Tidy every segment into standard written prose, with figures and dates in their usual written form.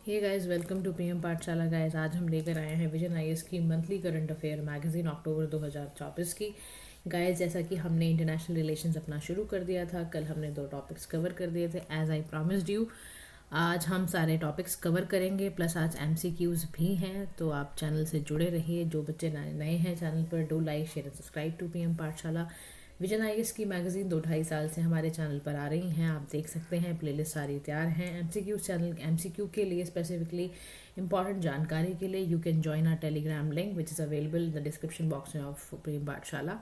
Hey guys, welcome to PM Pathshala. Guys, आज हम लेकर आए हैं विजन आईएएस की monthly current affair magazine October 2024 की। गाइस, जैसा कि हमने इंटरनेशनल रिलेशंस अपना शुरू कर दिया था, कल हमने 2 टॉपिक्स कवर कर दिए थे एज आई प्रॉमिस्ड यू। आज हम सारे टॉपिक्स कवर करेंगे, प्लस आज एमसीक्यूज भी हैं, तो आप चैनल से जुड़े रहिए। जो बच्चे नए हैं चैनल पर, do like share and subscribe to PM Pathshala. Vision IAS की मैगजीन 2-2.5 साल से हमारे चैनल पर आ रही हैं, आप देख सकते हैं। प्लेलिस्ट सारी तैयार हैं। एमसीक्यू चैनल एमसीक्यू के लिए स्पेसिफिकली इंपॉर्टेंट जानकारी के लिए you can join our Telegram link which is available in the description box of Prem Pathshala.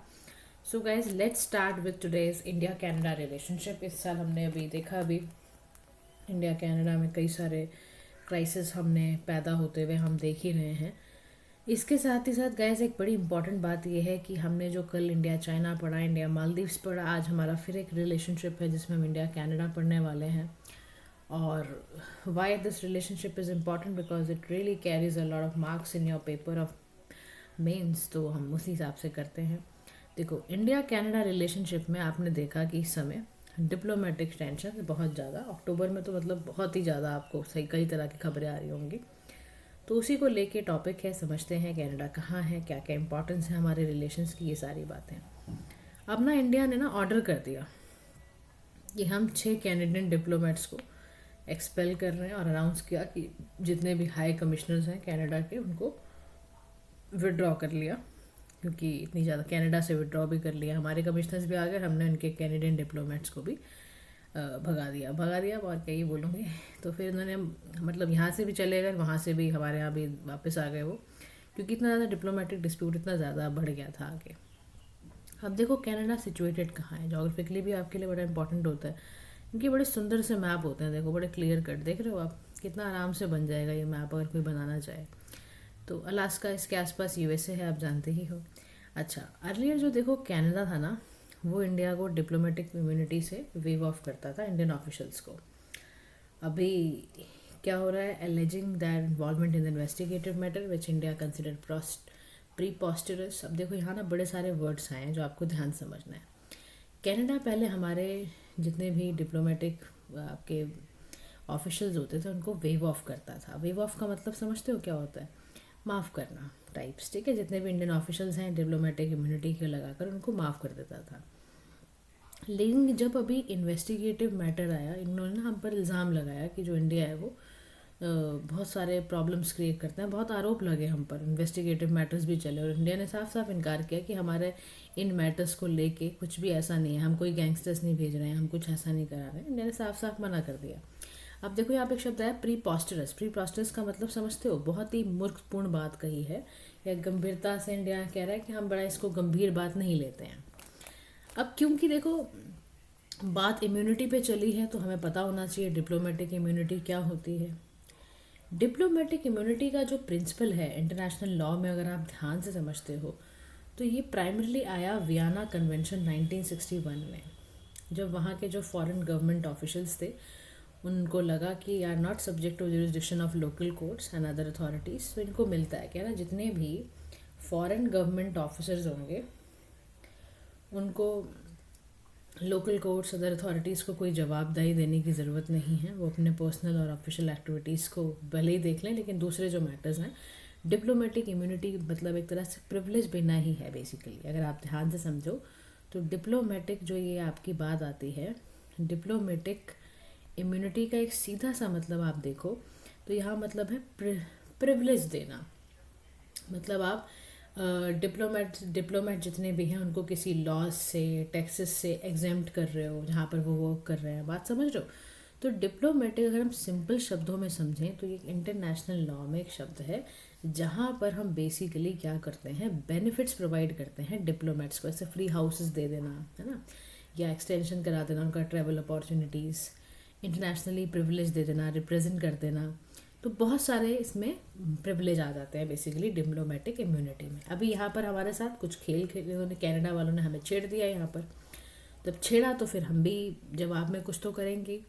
So guys, let's start with today's India Canada relationship. इस साल हमने अभी देखा, अभी इंडिया कनाडा में कई सारे क्राइसिस हमने पैदा होते हुए हम देख ही रहे हैं। इसके साथ ही साथ गाइस, एक बड़ी इंपॉर्टेंट बात यह है कि हमने जो कल इंडिया चाइना पढ़ा, इंडिया मालदीव्स पढ़ा, आज हमारा फिर एक रिलेशनशिप है जिसमें हम इंडिया कनाडा पढ़ने वाले हैं। और why this relationship is important because it really carries a lot of marks in your paper of mains, तो हम उसी हिसाब से करते हैं। देखो, इंडिया कनाडा रिलेशनशिप में आपने देखा कि इस समय डिप्लोमेटिक टेंशन बहुत ज़्यादा, अक्टूबर में तो मतलब बहुत ही ज़्यादा आपको सही कई तरह की खबरें आ रही होंगी। तो उसी को लेके टॉपिक है, समझते हैं कनाडा कहाँ है, क्या क्या इंपॉर्टेंस है हमारे रिलेशंस की, ये सारी बातें। अब ना इंडिया ने ना ऑर्डर कर दिया कि हम 6 कैनेडियन डिप्लोमेट्स को एक्सपेल कर रहे हैं, और अनाउंस किया कि जितने भी हाई कमिश्नर्स हैं कनाडा के उनको विड्रॉ कर लिया, क्योंकि इतनी ज़्यादा कनाडा से विड्रॉ भी कर लिया, हमारे कमिश्नर्स भी आ गए, हमने उनके कैनेडियन डिप्लोमेट्स को भी भगा दिया और क्या ही बोलूँगी। तो फिर उन्होंने मतलब यहाँ से भी चले गए, वहाँ से भी हमारे यहाँ भी वापस आ गए वो, क्योंकि इतना ज़्यादा डिप्लोमेटिक डिस्प्यूट इतना ज़्यादा बढ़ गया था आगे। अब देखो, कनाडा सिचुएटेड कहाँ है, जोग्राफिकली भी आपके लिए बड़ा इंपॉर्टेंट होता है। इनके बड़े सुंदर से मैप होते हैं, देखो बड़े क्लियर कट, देख रहे हो आप कितना आराम से बन जाएगा ये मैप अगर कोई बनाना चाहे। तो अलास्का इसके आसपास यूएसए है, आप जानते ही हो। अच्छा, अर्लियर जो देखो कनाडा था ना, वो इंडिया को डिप्लोमेटिक इम्यूनिटी से वेव ऑफ करता था इंडियन ऑफिशियल्स को। अभी क्या हो रहा है, alleging that involvement in the investigative matter which India consider preposterous. अब देखो यहाँ ना बड़े सारे वर्ड्स आए हैं जो आपको ध्यान समझना है। कनाडा पहले हमारे जितने भी डिप्लोमेटिक आपके ऑफिशियल्स होते थे उनको वेव ऑफ करता था। वेव ऑफ का मतलब समझते हो क्या होता है? माफ़ करना टाइप्स, ठीक है। जितने भी इंडियन ऑफिशियल्स हैं डिप्लोमेटिक इम्यूनिटी के लगाकर उनको माफ़ कर देता था। लेकिन जब अभी इन्वेस्टिगेटिव मैटर आया, इन्होंने ना हम पर इल्ज़ाम लगाया कि जो इंडिया है वो बहुत सारे प्रॉब्लम्स क्रिएट करते हैं, बहुत आरोप लगे हम पर, इन्वेस्टिगेटिव मैटर्स भी चले, और इंडिया ने साफ साफ इनकार किया कि हमारे इन मैटर्स को लेके कुछ भी ऐसा नहीं है, हम कोई गैंगस्टर्स नहीं भेज रहे हैं, हम कुछ ऐसा नहीं करा रहे हैं। इंडिया ने साफ साफ मना कर दिया। अब देखो यहाँ पे एक शब्द है प्रीपोस्टरस। प्रीपोस्टरस का मतलब समझते हो? बहुत ही मूर्खपूर्ण बात कही है, या गंभीरता से इंडिया कह रहा है कि हम बड़ा इसको गंभीर बात नहीं लेते हैं। अब क्योंकि देखो बात इम्यूनिटी पे चली है, तो हमें पता होना चाहिए डिप्लोमेटिक इम्यूनिटी क्या होती है। डिप्लोमेटिक इम्यूनिटी का जो प्रिंसिपल है इंटरनेशनल लॉ में, अगर आप ध्यान से समझते हो, तो ये प्राइमरली आया वियना कन्वेंशन 1961 में, जब वहाँ के जो फॉरेन गवर्नमेंट ऑफिशियल्स थे उनको लगा कि are not subject to jurisdiction of local courts and other authorities. तो इनको मिलता है क्या ना, जितने भी फॉरेन गवर्नमेंट ऑफिसर्स होंगे उनको लोकल कोर्ट्स, अदर अथॉरिटीज़ को कोई जवाबदेही देने की ज़रूरत नहीं है। वो अपने पर्सनल और ऑफिशियल एक्टिविटीज़ को भले ही देख लें, लेकिन दूसरे जो मैटर्स हैं, डिप्लोमेटिक इम्यूनिटी मतलब एक तरह से प्रिविलेज बिना ही है बेसिकली, अगर आप ध्यान से समझो। तो डिप्लोमेटिक जो ये आपकी बात आती है, डिप्लोमेटिक इम्यूनिटी का एक सीधा सा मतलब आप देखो तो यहाँ मतलब है प्रिविलेज देना। मतलब आप डिप्लोमेट जितने भी हैं उनको किसी लॉज से, टैक्सेस से एग्जेम्प्ट कर रहे हो जहाँ पर वो वर्क कर रहे हैं, बात समझ रहे हो? तो डिप्लोमेटिक अगर हम सिंपल शब्दों में समझें तो ये इंटरनेशनल लॉ में एक शब्द है जहाँ पर हम बेसिकली क्या करते हैं, बेनिफिट्स प्रोवाइड करते हैं डिप्लोमेट्स को, ऐसे फ्री हाउसेस दे देना है ना, या एक्सटेंशन करा देना उनका ट्रैवल अपॉर्चुनिटीज़, इंटरनेशनली प्रिविलेज दे देना, रिप्रेजेंट कर देना। तो बहुत सारे इसमें प्रिविलेज आ जाते हैं बेसिकली डिप्लोमेटिक इम्यूनिटी में। अभी यहाँ पर हमारे साथ कुछ खेल खेले उन्होंने, कनाडा वालों ने हमें छेड़ दिया यहाँ पर। जब छेड़ा तो फिर हम भी जवाब में कुछ तो करेंगे।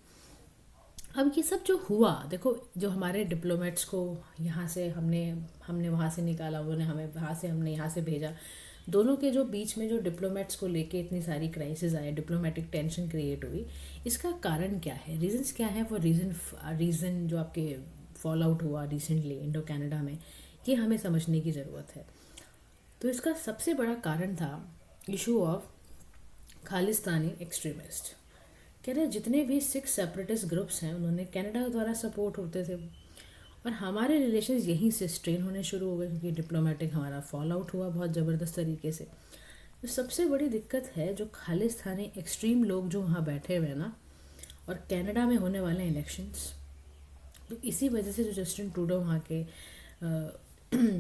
अब ये सब जो हुआ, देखो जो हमारे डिप्लोमेट्स को यहाँ से हमने हमने वहाँ से निकाला, उन्होंने हमें वहाँ से, हमने यहाँ से भेजा, दोनों के जो बीच में जो डिप्लोमेट्स को लेके इतनी सारी क्राइसिस आए, डिप्लोमेटिक टेंशन क्रिएट हुई, इसका कारण क्या है, रीजंस क्या है? वो रीज़न जो आपके फॉल आउट हुआ रिसेंटली इंडो कनाडा में, ये हमें समझने की ज़रूरत है। तो इसका सबसे बड़ा कारण था इशू ऑफ खालिस्तानी एक्सट्रीमिस्ट। कह रहे जितने भी 6 सेपरेटिस्ट ग्रुप्स हैं उन्होंने कनाडा द्वारा सपोर्ट होते थे, और हमारे रिलेशंस यहीं से स्ट्रेन होने शुरू हो गए क्योंकि डिप्लोमेटिक हमारा फॉल आउट हुआ बहुत ज़बरदस्त तरीके से। तो सबसे बड़ी दिक्कत है जो खालिस्तानी एक्सट्रीम लोग जो वहाँ बैठे हुए हैं ना, और कनाडा में होने वाले इलेक्शंस, तो इसी वजह से जो जस्टिन ट्रूडो वहाँ के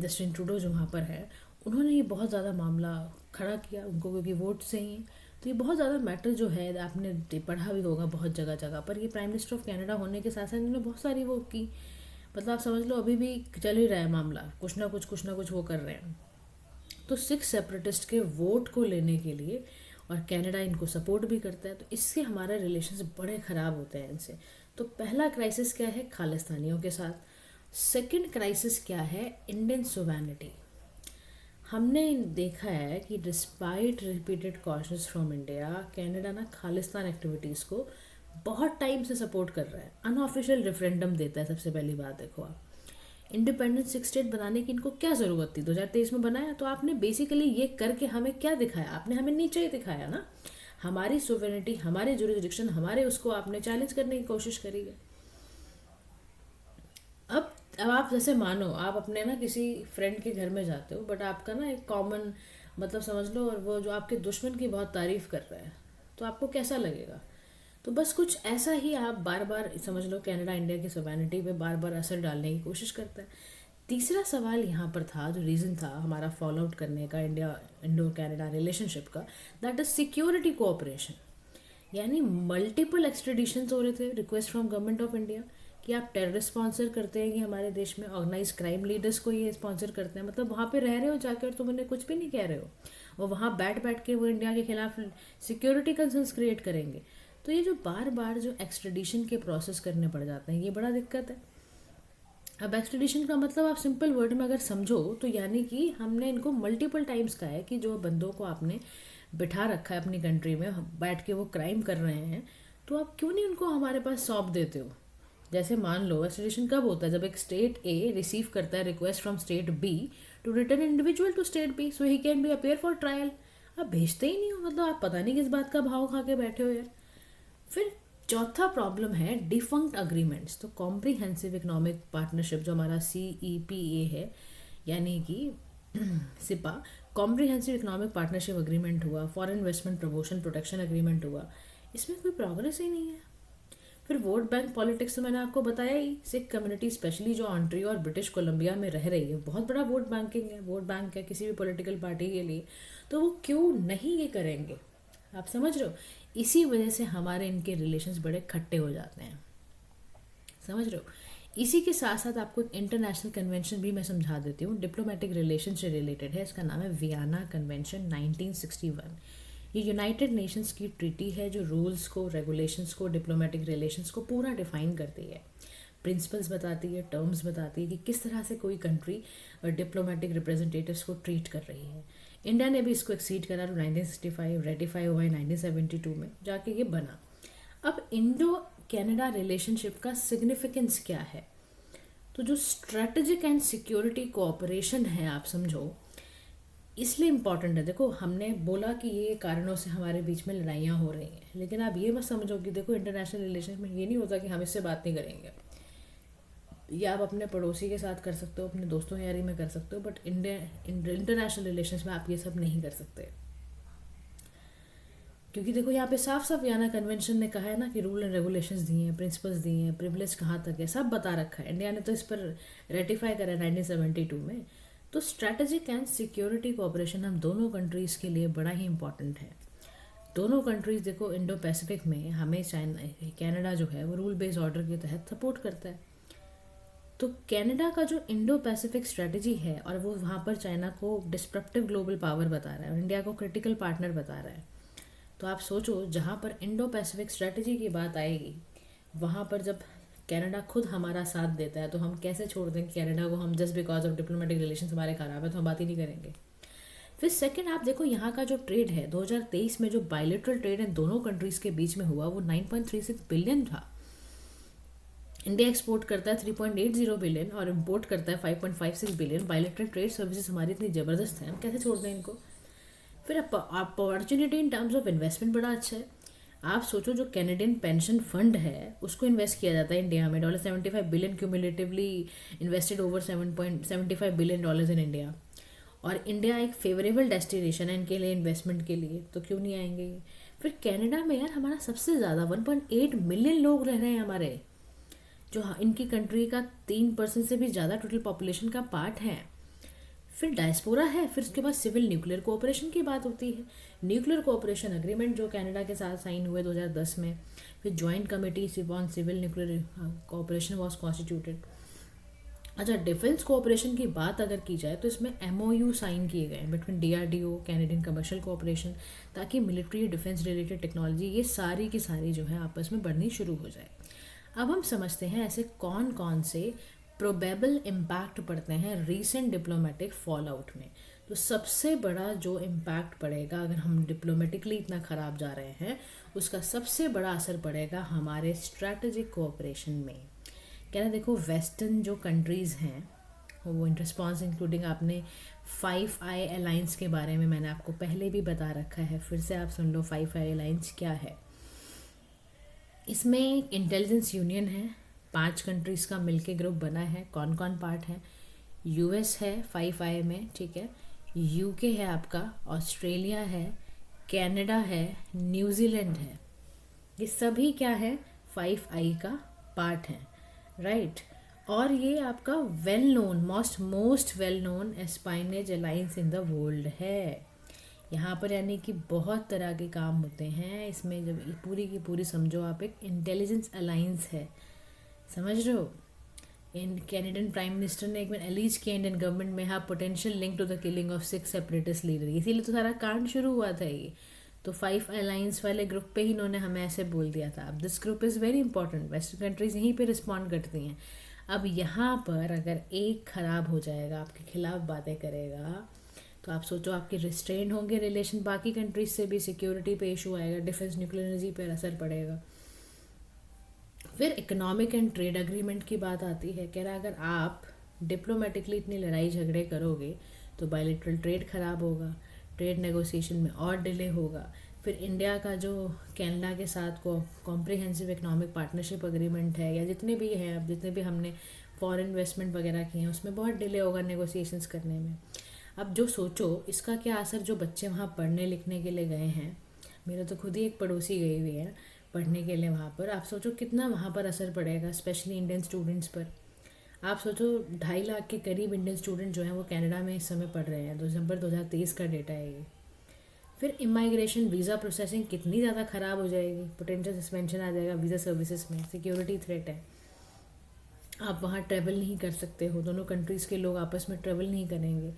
जस्टिन ट्रूडो जो वहाँ पर है, उन्होंने ये बहुत ज़्यादा मामला खड़ा किया उनको, क्योंकि वोट से ही। तो ये बहुत ज़्यादा मैटर जो है, आपने पढ़ा भी होगा बहुत जगह जगह पर, ये प्राइम मिनिस्टर ऑफ कनाडा होने के साथ साथ इन्होंने बहुत सारी वो की, मतलब आप समझ लो अभी भी चल ही रहा है मामला, कुछ ना कुछ वो कर रहे हैं। तो 6 सेपरेटिस्ट के वोट को लेने के लिए, और कनाडा इनको सपोर्ट भी करता है, तो इससे हमारे रिलेशंस बड़े ख़राब होते हैं इनसे। तो पहला क्राइसिस क्या है, खालिस्तानियों के साथ। सेकंड क्राइसिस क्या है, इंडियन सोवरेनिटी। हमने देखा है कि despite repeated cautions from India, Canada ना खालिस्तान एक्टिविटीज़ को बहुत टाइम से सपोर्ट कर रहा है। अनऑफिशियल रेफरेंडम देता है, सबसे पहली बात देखो आप, इंडिपेंडेंस एक स्टेट बनाने की इनको क्या ज़रूरत थी, 2023 में बनाया, तो आपने बेसिकली ये करके हमें क्या दिखाया, आपने हमें नीचे ही दिखाया ना, हमारी सोवरेनिटी, हमारे जुरिस्डिक्शन, हमारे उसको आपने चैलेंज करने की कोशिश करी है। अब आप जैसे मानो आप अपने ना किसी फ्रेंड के घर में जाते हो, बट आपका ना एक कॉमन मतलब समझ लो, और वो जो आपके दुश्मन की बहुत तारीफ कर रहा है, तो आपको कैसा लगेगा। तो बस कुछ ऐसा ही आप बार बार समझ लो, कनाडा इंडिया की सोवरेनिटी पे बार बार असर डालने की कोशिश करता है। तीसरा सवाल यहाँ पर था, जो रीज़न था हमारा फॉल आउट करने का इंडिया इंडो कनाडा रिलेशनशिप का, दैट इज सिक्योरिटी कोऑपरेशन। यानी मल्टीपल एक्सट्रेडिशन हो रहे थे, request from government of India कि आप टेररिस्ट स्पॉन्सर करते हैं कि हमारे देश में ऑर्गेनाइज क्राइम लीडर्स को ये स्पॉन्सर करते हैं, मतलब वहाँ पे रह रहे हो जाकर, तुम उन्हें कुछ भी नहीं कह रहे हो, और वहाँ बैठ बैठ के वो इंडिया के खिलाफ सिक्योरिटी कंसर्न्स क्रिएट करेंगे। तो ये जो बार बार जो एक्सट्रेडिशन के प्रोसेस करने पड़ जाते हैं, ये बड़ा दिक्कत है। अब एक्सट्रेडिशन का मतलब आप सिंपल वर्ड में अगर समझो तो यानी कि हमने इनको मल्टीपल टाइम्स कहा है कि जो बंदों को आपने बिठा रखा है अपनी कंट्री में, बैठ के वो क्राइम कर रहे हैं, तो आप क्यों नहीं उनको हमारे पास सौंप देते हो। जैसे मान लो एक्सट्रेडिशन कब होता है, जब एक स्टेट ए रिसीव करता है request from state B to return individual to state B so he can be appear for trial. आप भेजते ही नहीं हो, मतलब आप पता नहीं किस बात का भाव खा के बैठे हो यार। फिर चौथा प्रॉब्लम है डिफंक्ट अग्रीमेंट्स। तो कॉम्प्रिहेंसिव इकोनॉमिक पार्टनरशिप जो हमारा CEPA है, यानी कि सिपा, कॉम्प्रिहेंसिव इकोनॉमिक पार्टनरशिप अग्रीमेंट हुआ, foreign investment promotion protection agreement हुआ, इसमें कोई प्रोग्रेस ही नहीं है। फिर वोट बैंक पॉलिटिक्स तो मैंने आपको बताया ही, सिख कम्युनिटी स्पेशली जो ऑन्ट्रियो और ब्रिटिश कोलंबिया में रह रही है, बहुत बड़ा वोट बैंकिंग है, वोट बैंक है किसी भी पॉलिटिकल पार्टी के लिए, तो वो क्यों नहीं ये करेंगे, आप समझ रहे हो। इसी वजह से हमारे इनके रिलेशंस बड़े खट्टे हो जाते हैं, समझ रहे हो। इसी के साथ साथ आपको एक इंटरनेशनल कन्वेंशन भी मैं समझा देती हूँ, डिप्लोमेटिक रिलेशन से रिलेटेड है, इसका नाम है वियना कन्वेंशन 1961। ये यूनाइटेड नेशंस की ट्रीटी है जो रूल्स को, रेगुलेशंस को, डिप्लोमेटिक रिलेशंस को पूरा डिफाइन करती है, प्रिंसिपल्स बताती है, टर्म्स बताती है कि किस तरह से कोई कंट्री डिप्लोमेटिक रिप्रेजेंटेटिव्स को ट्रीट कर रही है। इंडिया ने भी इसको एक्सीड करा 1965, रेटिफाई हुआ है 1972 में जाके ये बना। अब इंडो कनाडा रिलेशनशिप का सिग्निफिकेंस क्या है, तो जो स्ट्रेटेजिक एंड सिक्योरिटी कोऑपरेशन है, आप समझो इसलिए इम्पॉर्टेंट है। देखो हमने बोला कि ये कारणों से हमारे बीच में लड़ाइयाँ हो रही हैं, लेकिन आप ये मत समझो कि देखो इंटरनेशनल रिलेशन में ये नहीं होता कि हम इससे बात नहीं करेंगे। ये आप अपने पड़ोसी के साथ कर सकते हो, अपने दोस्तों यारी में कर सकते हो, बट इंटरनेशनल रिलेशंस में आप ये सब नहीं कर सकते, क्योंकि देखो यहाँ पे साफ साफ वियना कन्वेंशन ने कहा है ना कि रूल एंड रेगुलेशंस दिए हैं, प्रिंसिपल्स दिए हैं, प्रिविलेज कहाँ तक है, सब बता रखा है। इंडिया ने तो इस पर रेटिफाई करा 1972 में। तो स्ट्रैटेजिक एंड सिक्योरिटी कोऑपरेशन हम दोनों कंट्रीज़ के लिए बड़ा ही इंपॉर्टेंट है। दोनों कंट्रीज़ देखो इंडो पैसिफिक में हमें चाइना, कनाडा जो है वो रूल बेस्ड ऑर्डर के तहत सपोर्ट करता है। तो कनाडा का जो इंडो पैसिफिक स्ट्रेटजी है, और वो वहाँ पर चाइना को डिस्ट्रप्टिव ग्लोबल पावर बता रहा है और इंडिया को क्रिटिकल पार्टनर बता रहा है। तो आप सोचो जहाँ पर इंडो पैसिफिक स्ट्रेटजी की बात आएगी, वहाँ पर जब कनाडा खुद हमारा साथ देता है, तो हम कैसे छोड़ दें कनाडा को, हम just because of diplomatic relation हमारे खराब है तो हम बात ही नहीं करेंगे। फिर सेकंड आप देखो यहाँ का जो ट्रेड है 2023 में, जो बायलेटरल ट्रेड इन दोनों कंट्रीज़ के बीच में हुआ वो 9.36 बिलियन था। इंडिया एक्सपोर्ट करता है 3.80 बिलियन और इम्पोर्ट करता है 5.56 बिलियन। बायलेटरल ट्रेड सर्विसेज हमारी इतनी ज़बरदस्त हैं, हम कैसे छोड़ दें इनको। फिर opportunity in terms of investment बड़ा अच्छा है। आप सोचो, जो कैनेडियन पेंशन फंड है उसको इन्वेस्ट किया जाता है इंडिया में, $75 billion cumulatively invested over $7.75 billion in India. और इंडिया एक फेवरेबल डेस्टिनेशन है इनके लिए, इन्वेस्टमेंट के लिए, तो क्यों नहीं आएंगे। फिर कनाडा में यार हमारा सबसे ज़्यादा 1.8 मिलियन लोग रह रहे हैं हमारे, जो इनकी कंट्री का 3% से भी ज़्यादा टोटल पॉपुलेशन का पार्ट है। फिर डायस्पोरा है। फिर उसके बाद सिविल न्यूक्लियर कोऑपरेशन की बात होती है। न्यूक्लियर कोऑपरेशन अग्रीमेंट जो कनाडा के साथ साइन हुए 2010 में। फिर joint committee on civil nuclear cooperation was constituted. अच्छा, डिफेंस कोऑपरेशन की बात अगर की जाए तो इसमें MOU साइन किए गए हैं between DRDO, Canadian commercial cooperation, ताकि मिलिट्री डिफेंस रिलेटेड टेक्नोलॉजी ये सारी की सारी जो है आपस में बढ़नी शुरू हो जाए। अब हम समझते हैं ऐसे कौन कौन से प्रोबेबल इम्पैक्ट पड़ते हैं रीसेंट डिप्लोमेटिक फॉल आउट में। तो सबसे बड़ा जो इम्पैक्ट पड़ेगा, अगर हम डिप्लोमेटिकली इतना ख़राब जा रहे हैं, उसका सबसे बड़ा असर पड़ेगा हमारे स्ट्रैटेजिक कोऑपरेशन में। क्या ना, देखो वेस्टर्न जो कंट्रीज़ हैं वो इन रिस्पॉन्स इंक्लूडिंग, आपने 5I अलाइंस के बारे में मैंने आपको पहले भी बता रखा है, फिर से आप सुन लो 5I अलाइंस क्या है। इसमें एक इंटेलिजेंस यूनियन है, 5 कंट्रीज़ का मिलके ग्रुप बना है। कौन कौन पार्ट है? US है 5I में, ठीक है, UK है आपका, ऑस्ट्रेलिया है, कनाडा है, न्यूजीलैंड है। ये सभी क्या है? 5I का पार्ट है, राइट। और ये आपका well known, most well known espionage alliance in the world है। यहाँ पर यानी कि बहुत तरह के काम होते हैं इसमें। जब पूरी की पूरी समझो आप, एक इंटेलिजेंस अलायंस है, समझ रहे हो। इन कैनेडियन प्राइम मिनिस्टर ने एक बार एलीज किया इंडियन गवर्नमेंट में have potential link to the killing of 6 separatist leader, इसीलिए तो सारा कांड शुरू हुआ था ये। तो 5 अलायंस वाले ग्रुप पे ही इन्होंने हमें ऐसे बोल दिया था। अब this group is very important, western countries यहीं पे रिस्पॉन्ड करती हैं। अब यहाँ पर अगर एक ख़राब हो जाएगा, आपके खिलाफ बातें करेगा, तो आप सोचो आपके रिस्ट्रेन होंगे रिलेशन बाकी कंट्रीज से भी, सिक्योरिटी पे इशू आएगा, डिफेंस न्यूक्लियर एनर्जी पर असर पड़ेगा। फिर इकोनॉमिक एंड ट्रेड एग्रीमेंट की बात आती है। कह रहा अगर आप डिप्लोमेटिकली इतनी लड़ाई झगड़े करोगे तो बायलैटरल ट्रेड ख़राब होगा, ट्रेड नेगोशिएशन में और डिले होगा। फिर इंडिया का जो कनाडा के साथ को कॉम्प्रिहेंसिव इकोनॉमिक पार्टनरशिप एग्रीमेंट है, या जितने भी हैं, अब जितने भी हमने फॉरेन इन्वेस्टमेंट वगैरह किए हैं, उसमें बहुत डिले होगा नेगोशिएशंस करने में। अब जो सोचो इसका क्या असर, जो बच्चे वहाँ पढ़ने लिखने के लिए गए हैं, मेरा तो खुद ही एक पड़ोसी गई हुई है पढ़ने के लिए वहाँ पर, आप सोचो कितना वहाँ पर असर पड़ेगा, स्पेशली इंडियन स्टूडेंट्स पर। आप सोचो 2.5 लाख के करीब इंडियन स्टूडेंट जो हैं वो कनाडा में इस समय पढ़ रहे हैं, दिसंबर 2023 का डेटा है ये। फिर इमाइग्रेशन वीज़ा प्रोसेसिंग कितनी ज़्यादा ख़राब हो जाएगी, पोटेंशियल सस्पेंशन आ जाएगा वीज़ा सर्विसेज में, सिक्योरिटी थ्रेट है, आप वहाँ ट्रैवल नहीं कर सकते हो, दोनों कंट्रीज़ के लोग आपस में ट्रैवल नहीं करेंगे।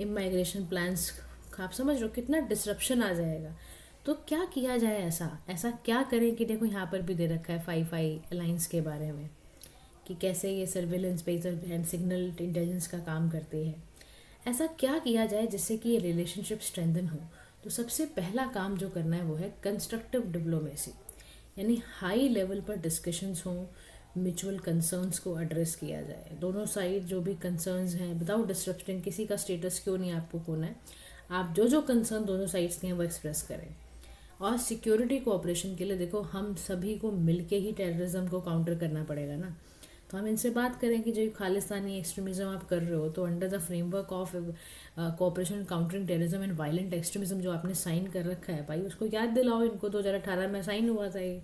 इमाइग्रेशन प्लान्स, आप समझ रहे हो कितना डिसरप्शन आ जाएगा। तो क्या किया जाए, ऐसा क्या करें कि देखो यहाँ पर भी दे रखा है 5I अलायंस के बारे में कि कैसे ये surveillance based and signal intelligence का काम करती है। ऐसा क्या किया जाए जिससे कि ये रिलेशनशिप स्ट्रेंथन हो। तो सबसे पहला काम जो करना है वो है कंस्ट्रक्टिव डिप्लोमेसी, यानी हाई लेवल पर डिस्कशंस हों, म्यूचुअल कंसर्न्स को एड्रेस किया जाए, दोनों साइड जो भी कंसर्न्स हैं विदाउट डिस्ट्रप्टिंग, किसी का स्टेटस क्यों नहीं आपको खोना है, आप जो कंसर्न दोनों साइड्स के हैं वो एक्सप्रेस करें। और सिक्योरिटी कोऑपरेशन के लिए देखो हम सभी को मिलके ही टेररिज्म को काउंटर करना पड़ेगा ना। तो हम इनसे बात करें कि जो खालिस्तानी एक्सट्रीमिज़म आप कर रहे हो, तो under the framework of cooperation countering terrorism and violent extremism जो आपने साइन कर रखा है भाई, उसको याद दिलाओ इनको, 2018 में साइन हुआ था ये।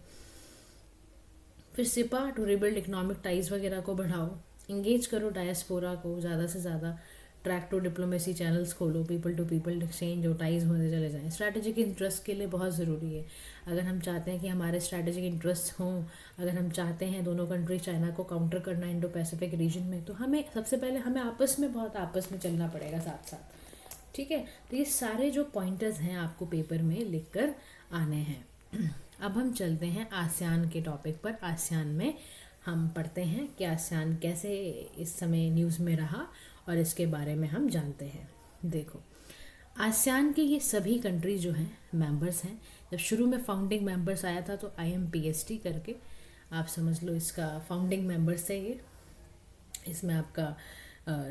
फिर सिपा टू रिबिल्ड इकोनॉमिक टाइज वगैरह को बढ़ाओ, इंगेज करो डायस्पोरा को ज़्यादा से ज़्यादा, ट्रैक टू डिप्लोमेसी चैनल्स खोलो, पीपल टू पीपल एक्सचेंज जो टाइज होने चले जाएँ। स्ट्रैटेजिक इंटरेस्ट के लिए बहुत ज़रूरी है, अगर हम चाहते हैं कि हमारे स्ट्रैटेजिक इंटरेस्ट हों, अगर हम चाहते हैं दोनों कंट्री चाइना को काउंटर करना इंडो पैसिफिक रीजन में, तो हमें सबसे पहले हमें आपस में चलना पड़ेगा साथ साथ, ठीक है। तो ये सारे जो पॉइंटर्स हैं आपको पेपर में लिख कर आने हैं। अब हम चलते हैं आसियान के टॉपिक पर। आसियान में हम पढ़ते हैं कि आसियान कैसे इस समय न्यूज़ में रहा और इसके बारे में हम जानते हैं। देखो आसियान के ये सभी कंट्रीज जो हैं मेंबर्स हैं। जब शुरू में फाउंडिंग मेंबर्स आया था तो IMPST करके, आप समझ लो इसका फाउंडिंग मेंबर्स है ये। इसमें आपका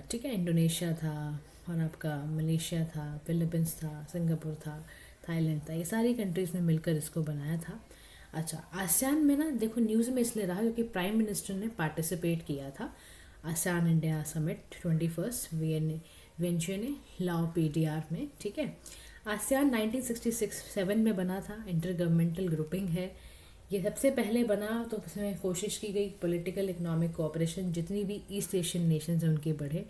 ठीक है, इंडोनेशिया था और आपका मलेशिया था, फिलीपींस था, सिंगापुर था, थाईलैंड था, ये सारी कंट्रीज़ ने मिलकर इसको बनाया था। अच्छा, आसियान में ना देखो न्यूज़ में इसलिए रहा क्योंकि प्राइम मिनिस्टर ने पार्टिसिपेट किया था आसियान इंडिया समिट 21 वियेंचुए लाओ पीडीआर में, ठीक है। आसियान 1966-7 में बना था, इंटर गवर्नमेंटल ग्रुपिंग है ये। सबसे पहले बना तो उसमें कोशिश की गई पॉलिटिकल इकोनॉमिक कोऑपरेशन जितनी भी ईस्ट एशियन नेशंस हैं उनके बढ़े,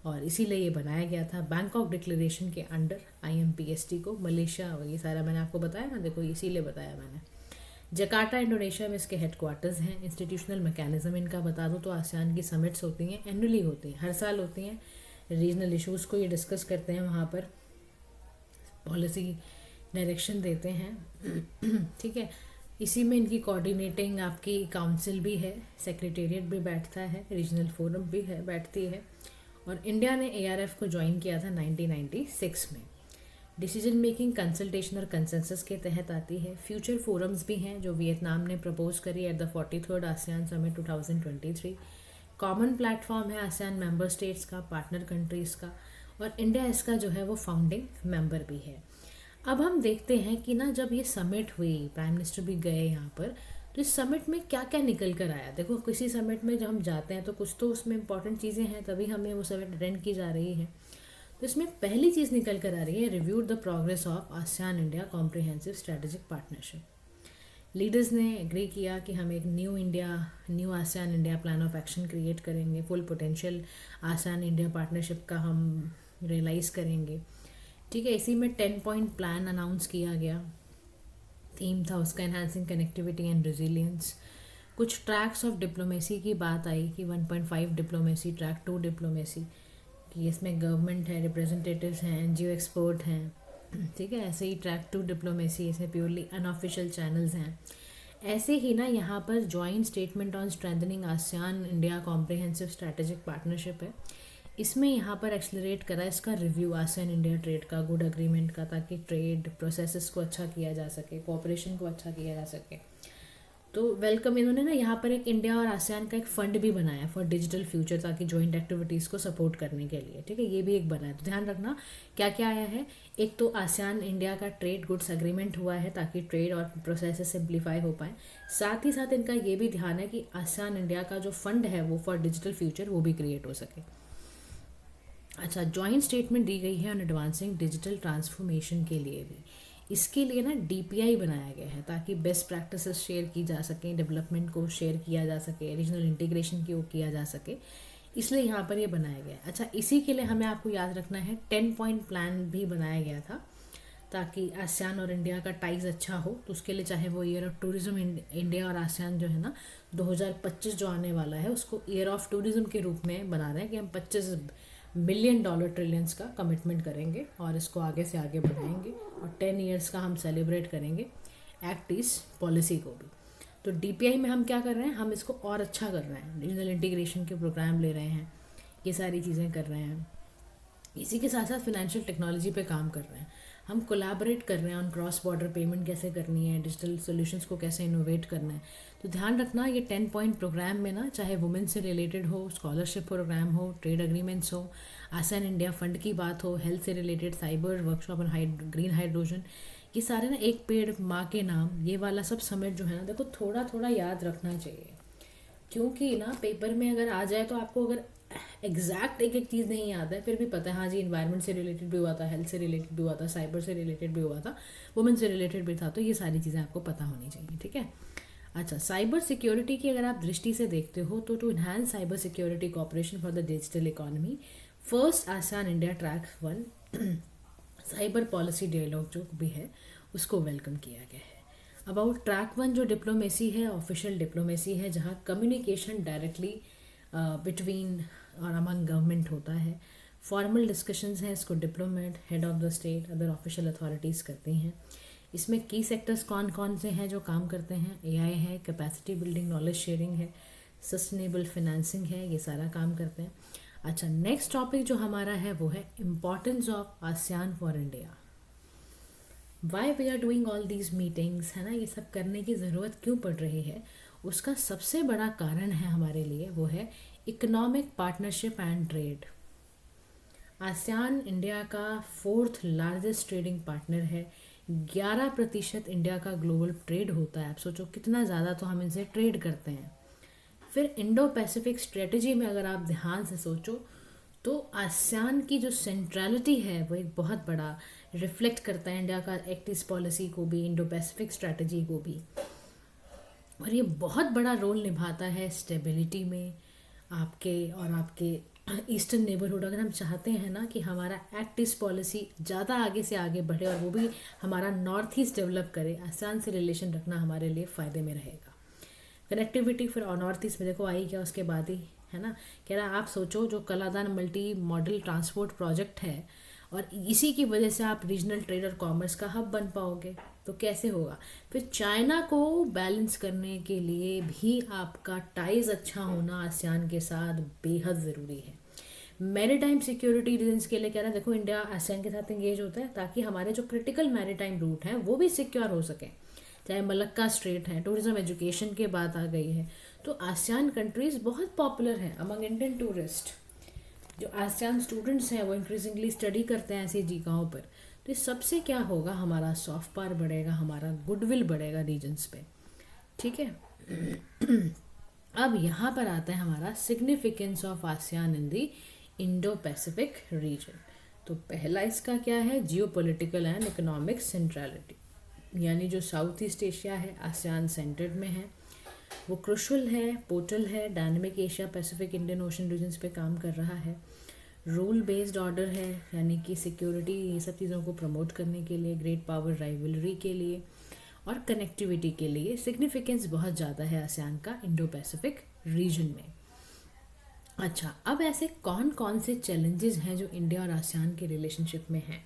और इसीलिए ये बनाया गया था बैंकॉक डिक्लेरेशन के अंडर IMPST को। मलेशिया और ये सारा मैंने आपको बताया ना, देखो इसीलिए बताया मैंने। जकार्ता इंडोनेशिया में इसके हेडक्वार्टर्स हैं। इंस्टीट्यूशनल मैकेनिज्म इनका बता दूँ तो आसियान की समिट्स होती हैं, एनुअली होती हैं, हर साल होती हैं। रीजनल इश्यूज़ को ये डिस्कस करते हैं, वहाँ पर पॉलिसी डायरेक्शन देते हैं ठीक है। इसी में इनकी कोऑर्डिनेटिंग आपकी काउंसिल भी है, सेक्रेटेरिएट भी बैठता है, रीजनल फोरम भी है, बैठती है। और इंडिया ने ARF को ज्वाइन किया था 1996 में। डिसीजन मेकिंग कंसल्टेशन और कंसेंसस के तहत आती है। फ्यूचर फोरम्स भी हैं जो वियतनाम ने प्रपोज करी at the 43rd ASEAN summit 2023। Common platform है आसियान मेंबर स्टेट्स का, पार्टनर कंट्रीज़ का, और इंडिया इसका जो है वो फाउंडिंग मेंबर भी है। अब हम देखते हैं कि ना जब ये समिट हुई, प्राइम मिनिस्टर भी गए यहाँ पर, तो इस समिट में क्या क्या निकल कर आया। देखो किसी समिट में जब हम जाते हैं तो कुछ तो उसमें इंपॉर्टेंट चीज़ें हैं, तभी हमें वो समिट अटेंड की जा रही है। तो इसमें पहली चीज़ निकल कर आ रही है, reviewed the progress of ASEAN India comprehensive strategic partnership. Leaders ने एग्री किया कि हम एक new ASEAN India plan of action create करेंगे, full potential ASEAN India partnership का हम रियलाइज़ करेंगे, ठीक है। इसी में 10 पॉइंट प्लान अनाउंस किया गया। थीम था उसका एनहांसिंग कनेक्टिविटी एंड रेजिलियंस। कुछ ट्रैक्स ऑफ डिप्लोमेसी की बात आई कि 1.5 डिप्लोमेसी ट्रैक, 2 डिप्लोमेसी कि इसमें गवर्नमेंट है, रिप्रेजेंटेटिव्स हैं, NGO एक्सपर्ट हैं, ठीक है। ऐसे ही ट्रैक 2 डिप्लोमेसी, इसमें प्योरली अनऑफिशियल चैनल्स हैं। ऐसे ही ना यहाँ पर joint statement on strengthening ASEAN India comprehensive strategic partnership है। इसमें यहाँ पर एक्सलरेट करा इसका रिव्यू आसियान इंडिया ट्रेड का, गुड एग्रीमेंट का, ताकि ट्रेड प्रोसेसेस को अच्छा किया जा सके, कोऑपरेशन को अच्छा किया जा सके। तो वेलकम, इन्होंने ना यहाँ पर एक इंडिया और आसियान का एक फंड भी बनाया फॉर डिजिटल फ्यूचर, ताकि जॉइंट एक्टिविटीज़ को सपोर्ट करने के लिए, ठीक है। ये भी एक बना है, तो ध्यान रखना क्या क्या आया है। एक तो आसियान इंडिया का ट्रेड गुड्स एग्रीमेंट हुआ है ताकि ट्रेड और प्रोसेसेस सिंप्लीफाई हो पाए। साथ ही साथ इनका ये भी ध्यान है कि आसियान इंडिया का जो फंड है वो फॉर डिजिटल फ्यूचर वो भी क्रिएट हो सके। अच्छा, जॉइंट स्टेटमेंट दी गई है ऑन एडवांसिंग डिजिटल ट्रांसफॉर्मेशन के लिए भी। इसके लिए ना DPI बनाया गया है ताकि बेस्ट प्रैक्टिसेस शेयर की जा सकें, डेवलपमेंट को शेयर किया जा सके, रीजनल इंटीग्रेशन की वो किया जा सके, इसलिए यहाँ पर ये बनाया गया है। अच्छा, इसी के लिए हमें आपको याद रखना है 10 पॉइंट प्लान भी बनाया गया था ताकि आसियान और इंडिया का टाइज अच्छा हो। तो उसके लिए चाहे वो ईयर ऑफ टूरिज्म, इंडिया और आसियान जो है ना 2025 जो आने वाला है उसको ईयर ऑफ टूरिज्म के रूप में बना रहे हैं कि हम $25 बिलियन ट्रिलियंस का कमिटमेंट करेंगे और इसको आगे से आगे बढ़ाएंगे, और 10 ईयर्स का हम सेलिब्रेट करेंगे एक्ट ईस्ट पॉलिसी को भी। तो DPI में हम क्या कर रहे हैं, हम इसको और अच्छा कर रहे हैं, रीजनल इंटीग्रेशन के प्रोग्राम ले रहे हैं, ये सारी चीज़ें कर रहे हैं। इसी के साथ साथ फिनेंशियल टेक्नोलॉजी पे काम कर रहे हैं, हम कोलैबोरेट कर रहे हैं ऑन क्रॉस बॉर्डर पेमेंट कैसे करनी है, डिजिटल सॉल्यूशंस को कैसे इनोवेट करना है। तो ध्यान रखना ये 10 पॉइंट प्रोग्राम में ना चाहे वुमेन से रिलेटेड हो, स्कॉलरशिप प्रोग्राम हो, ट्रेड एग्रीमेंट्स हो, आसियान इंडिया फंड की बात हो, हेल्थ से रिलेटेड, साइबर वर्कशॉप और ग्रीन हाइड्रोजन, ये सारे ना एक पेड़ माँ के नाम, ये वाला सब समिट जो है ना, देखो थोड़ा थोड़ा याद रखना चाहिए, क्योंकि ना पेपर में अगर आ जाए तो आपको अगर एग्जैक्ट एक एक चीज़ नहीं याद है फिर भी पता है हाँ जी इन्वायरमेंट से रिलेटेड भी हुआ था, हेल्थ से रिलेटेड भी हुआ था, साइबर से रिलेटेड भी हुआ था, वुमेन से रिलेटेड भी था, तो ये सारी चीज़ें आपको पता होनी चाहिए, ठीक है। अच्छा, साइबर सिक्योरिटी की अगर आप दृष्टि से देखते हो तो to enhance cyber security cooperation for the digital economy, first ASEAN India track 1 cyber policy dialogue जो भी है उसको वेलकम किया गया है। अबाउट ट्रैक 1 जो डिप्लोमेसी है, ऑफिशियल डिप्लोमेसी है, जहाँ कम्युनिकेशन डायरेक्टली बिटवीन और अमंग गवर्नमेंट होता है। फॉर्मल डिस्कशंस हैं, इसको diplomat, head of the state, other official authorities करती हैं। इसमें की सेक्टर्स कौन कौन से हैं जो काम करते हैं, AI है, कैपेसिटी बिल्डिंग, नॉलेज शेयरिंग है, सस्टेनेबल फिनेंसिंग है, ये सारा काम करते हैं। अच्छा, नेक्स्ट टॉपिक जो हमारा है वो है importance of ASEAN for India. Why we are doing all these meetings, है ना, ये सब करने की ज़रूरत क्यों पड़ रही है, उसका सबसे बड़ा कारण है हमारे लिए, वो है economic partnership and trade. ASEAN India का फोर्थ लार्जेस्ट ट्रेडिंग पार्टनर है। 11% इंडिया का ग्लोबल ट्रेड होता है। आप सोचो कितना ज़्यादा तो हम इनसे ट्रेड करते हैं। फिर इंडो पैसिफिक स्ट्रेटजी में अगर आप ध्यान से सोचो तो आसियान की जो सेंट्रलिटी है वो एक बहुत बड़ा रिफ्लेक्ट करता है इंडिया का एक्ट ईस्ट पॉलिसी को भी, इंडो पैसिफिक स्ट्रेटजी को भी। और ये बहुत बड़ा रोल निभाता है स्टेबिलिटी में आपके और आपके ईस्टर्न नेबरहुड। अगर हम चाहते हैं ना कि हमारा एक्ट ईस्ट पॉलिसी ज़्यादा आगे से आगे बढ़े और वो भी हमारा नॉर्थ ईस्ट डेवलप करे, आसियान से रिलेशन रखना हमारे लिए फ़ायदे में रहेगा। कनेक्टिविटी फिर और नॉर्थ ईस्ट में देखो आई क्या उसके बाद ही, है ना। कह रहा आप सोचो जो Kaladan multi modal transport project है और इसी की वजह से आप रीजनल ट्रेड और कॉमर्स का हब बन पाओगे, तो कैसे होगा। फिर चाइना को बैलेंस करने के लिए भी आपका टाइज अच्छा होना आसियान के साथ बेहद ज़रूरी है। मैरीटाइम सिक्योरिटी रीजन्स के लिए कह रहा है देखो इंडिया आसियान के साथ इंगेज होता है ताकि हमारे जो क्रिटिकल मैरीटाइम रूट हैं वो भी सिक्योर हो सके, चाहे मलक्का स्ट्रेट है। टूरिज्म एजुकेशन की बात आ गई है तो आसियान कंट्रीज़ बहुत पॉपुलर हैं अमंग इंडियन टूरिस्ट। जो आसियान स्टूडेंट्स हैं वो इंक्रीजिंगली स्टडी करते हैं ऐसी जगहों पर। तो इस सबसे क्या होगा, हमारा सॉफ्ट पावर बढ़ेगा, हमारा गुडविल बढ़ेगा रीजन्स पे, ठीक है। अब यहाँ पर आता है हमारा significance of ASEAN in the Indo Pacific region. तो पहला इसका क्या है, geo political and economic centrality, यानी जो साउथ ईस्ट एशिया है आसियान सेंटर्ड में है, वो क्रुशल है, पोर्टल है, dynamic Asia Pacific Indian ocean regions पे काम कर रहा है। रूल बेस्ड ऑर्डर है, यानी कि सिक्योरिटी ये सब चीज़ों को प्रमोट करने के लिए, ग्रेट पावर राइवलरी के लिए और कनेक्टिविटी के लिए सिग्निफिकेंस बहुत ज़्यादा है आसियान का इंडो पैसिफिक रीजन में। अच्छा, अब ऐसे कौन कौन से चैलेंजेस हैं जो इंडिया और आसियान के रिलेशनशिप में हैं।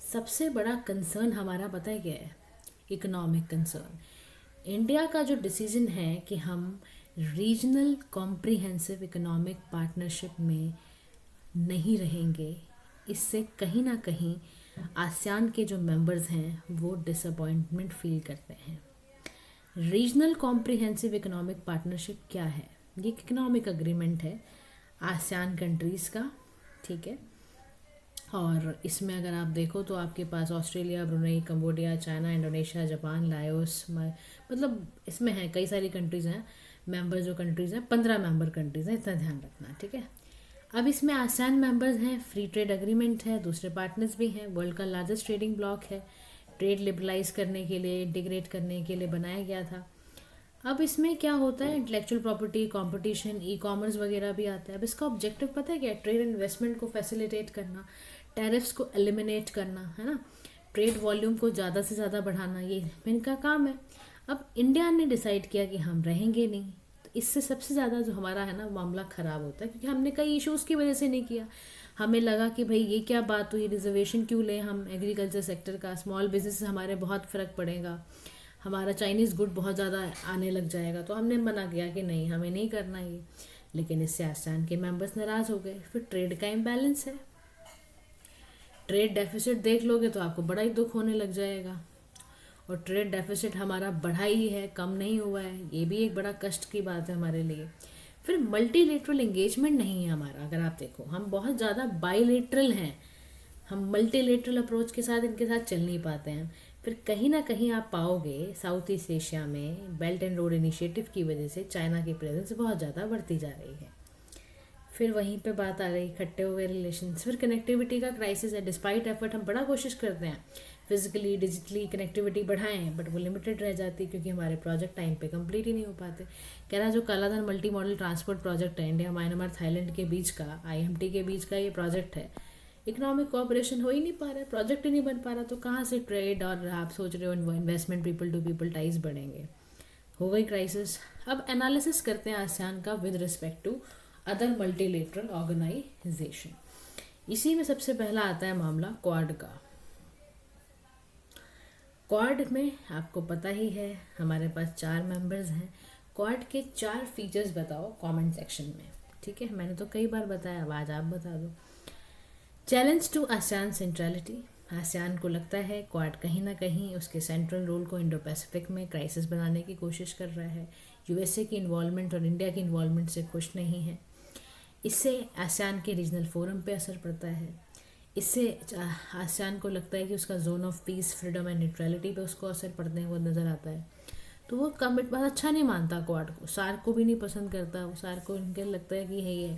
सबसे बड़ा कंसर्न हमारा पता है क्या है, इकोनॉमिक कंसर्न। इंडिया का जो डिसीजन है कि हम रीजनल कॉम्प्रिहेंसिव इकोनॉमिक पार्टनरशिप में नहीं रहेंगे, इससे कहीं ना कहीं आसियान के जो मेंबर्स हैं वो डिसअपॉइंटमेंट फील करते हैं। रीजनल कॉम्प्रिहेंसिव इकोनॉमिक पार्टनरशिप क्या है, ये इकोनॉमिक अग्रीमेंट है आसियान कंट्रीज़ का, ठीक है। और इसमें अगर आप देखो तो आपके पास Australia, Brunei, Cambodia, China, Indonesia, Japan, Laos, मतलब इसमें है कई सारी कंट्रीज़ हैं। मेंबर जो कंट्रीज़ हैं 15 मेंबर कंट्रीज़ हैं, इतना ध्यान रखना, ठीक है। अब इसमें आसियान मेंबर्स हैं, फ्री ट्रेड एग्रीमेंट है, दूसरे पार्टनर्स भी हैं, वर्ल्ड का लार्जेस्ट ट्रेडिंग ब्लॉक है, ट्रेड लिबरलाइज करने के लिए, इंटीग्रेट करने के लिए बनाया गया था। अब इसमें क्या होता है, intellectual property, competition, e commerce वगैरह भी आता है। अब इसका ऑब्जेक्टिव पता है क्या, ट्रेड इन्वेस्टमेंट को फैसिलिटेट करना, टैरिफ्स को एलिमिनेट करना, है ना, ट्रेड वॉल्यूम को ज़्यादा से ज़्यादा बढ़ाना, ये इनका काम है। अब इंडिया ने डिसाइड किया कि हम रहेंगे नहीं, तो इससे सबसे ज़्यादा जो हमारा है ना मामला ख़राब होता है, क्योंकि हमने कई इश्यूज़ की वजह से नहीं किया। हमें लगा कि भाई ये क्या बात हुई, रिजर्वेशन क्यों लें हम एग्रीकल्चर सेक्टर का, स्मॉल बिजनेस से हमारे बहुत फ़र्क पड़ेगा, हमारा चाइनीज़ गुड बहुत ज़्यादा आने लग जाएगा। तो हमने मना किया कि नहीं, हमें नहीं करना ये। लेकिन इससे आसियान के मेंबर्स नाराज़ हो गए। फिर ट्रेड का इम्बैलेंस है, ट्रेड डेफिसिट देख लोगे तो आपको बड़ा ही दुख होने लग जाएगा। और ट्रेड डेफिसिट हमारा बढ़ा ही है, कम नहीं हुआ है, ये भी एक बड़ा कष्ट की बात है हमारे लिए। फिर मल्टीलेटरल एंगेजमेंट नहीं है हमारा। अगर आप देखो हम बहुत ज़्यादा बाईलेटरल हैं, हम मल्टीलेटरल अप्रोच के साथ इनके साथ चल नहीं पाते हैं। फिर कहीं ना कहीं आप पाओगे साउथ ईस्ट एशिया में बेल्ट एंड रोड इनिशिएटिव की वजह से चाइना की प्रेजेंस बहुत ज़्यादा बढ़ती जा रही है। फिर वहीं पे बात आ गई, इकट्ठे हो गए रिलेशंस। फिर कनेक्टिविटी का क्राइसिस है। डिस्पाइट एफर्ट हम बड़ा कोशिश करते हैं फिजिकली डिजिटली कनेक्टिविटी बढ़ाएं, बट वो लिमिटेड रह जाती है क्योंकि हमारे प्रोजेक्ट टाइम पे कंप्लीट ही नहीं हो पाते। कह रहा जो कालाधन मल्टी मॉडल ट्रांसपोर्ट प्रोजेक्ट है, इंडिया, म्यांमार, थाईलैंड के बीच का, आईएमटी के बीच का ये प्रोजेक्ट है, इकोनॉमिक कोऑपरेशन हो ही नहीं पा रहा है, प्रोजेक्ट ही नहीं बन पा रहा, तो कहाँ से ट्रेड और आप सोच रहे हो investment, people to people ties बढ़ेंगे। हो गई क्राइसिस। अब एनालिसिस करते हैं आसियान का with respect to other multilateral organisation. इसी में सबसे पहला आता है मामला क्वाड का। क्वाड में आपको पता ही है हमारे पास 4 मेंबर्स हैं। क्वाड के 4 फीचर्स बताओ कमेंट सेक्शन में, ठीक है। मैंने तो कई बार बताया, अब आज आप बता दो। Challenge to ASEAN centrality, ASEAN को लगता है क्वाड कहीं ना कहीं उसके सेंट्रल रोल को इंडो पैसिफिक में क्राइसिस बनाने की कोशिश कर रहा है। यूएसए की इन्वॉल्वमेंट और इंडिया की इन्वॉल्वमेंट से खुश नहीं है। इससे आसियान के रीजनल फोरम पे असर पड़ता है। इससे आसियान को लगता है कि उसका zone of peace, freedom and neutrality पे उसको असर पड़ने को नज़र आता है। तो वो कमिट बहुत अच्छा नहीं मानता क्वाड को, सार्क को भी नहीं पसंद करता। वो सार्क को इनके लगता है कि है ये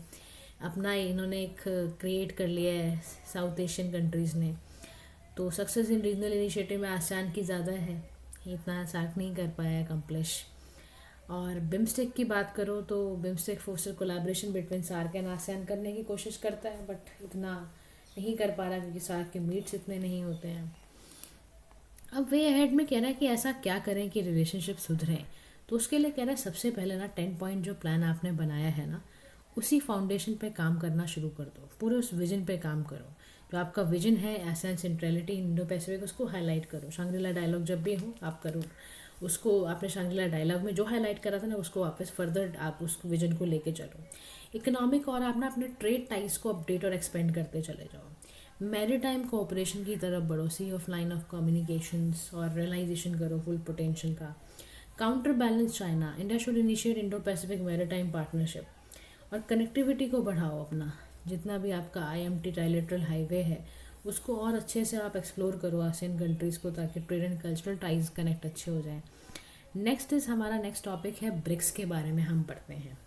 अपना इन्होंने एक क्रिएट कर लिया है साउथ एशियन कंट्रीज़ ने। तो सक्सेस इन रीजनल इनिशिएटिव में आसियान की ज़्यादा है, इतना सार्क नहीं कर पाया है अकम्प्लिश। और बिम्स्टेक की बात करो तो बिम्स्टेक फोर्सर collaboration between SAARC and ASEAN करने की कोशिश करता है, बट इतना नहीं कर पा रहा क्योंकि सार्क के मीट्स इतने नहीं होते हैं। अब वे अहेड में कह रहा है कि ऐसा क्या करें कि रिलेशनशिप सुधरें। तो उसके लिए कह रहा है सबसे पहले ना 10 पॉइंट जो प्लान आपने बनाया है ना, उसी फाउंडेशन पे काम करना शुरू कर दो, पूरे उस विजन पे काम करो। जो आपका विजन है एसेंस सेंट्रलिटी इंडो पैसिफिक, उसको हाईलाइट करो। शांग्रीला डायलॉग जब भी हो आप करो उसको। आपने शांग्रीला डायलॉग में जो हाईलाइट करा था ना, उसको वापस फर्दर आप उस विजन को लेके चलो। इकोनॉमिक और आप ना अपने ट्रेड टाइज को अपडेट और एक्सपेंड करते चले जाओ। मैरीटाइम कोऑपरेशन की तरफ बढ़ो, सी ऑफ लाइन ऑफ कम्युनिकेशंस और रियलाइजेशन करो फुल पोटेंशियल का। Counter balance China, India should initiate Indo Pacific maritime partnership. और कनेक्टिविटी को बढ़ाओ अपना, जितना भी आपका IMT ट्राइलेटरल हाईवे है उसको और अच्छे से आप एक्सप्लोर करो आसियान कंट्रीज़ को, ताकि trade and cultural ties connect अच्छे हो जाएं। हमारा नेक्स्ट टॉपिक है ब्रिक्स के बारे में हम पढ़ते हैं।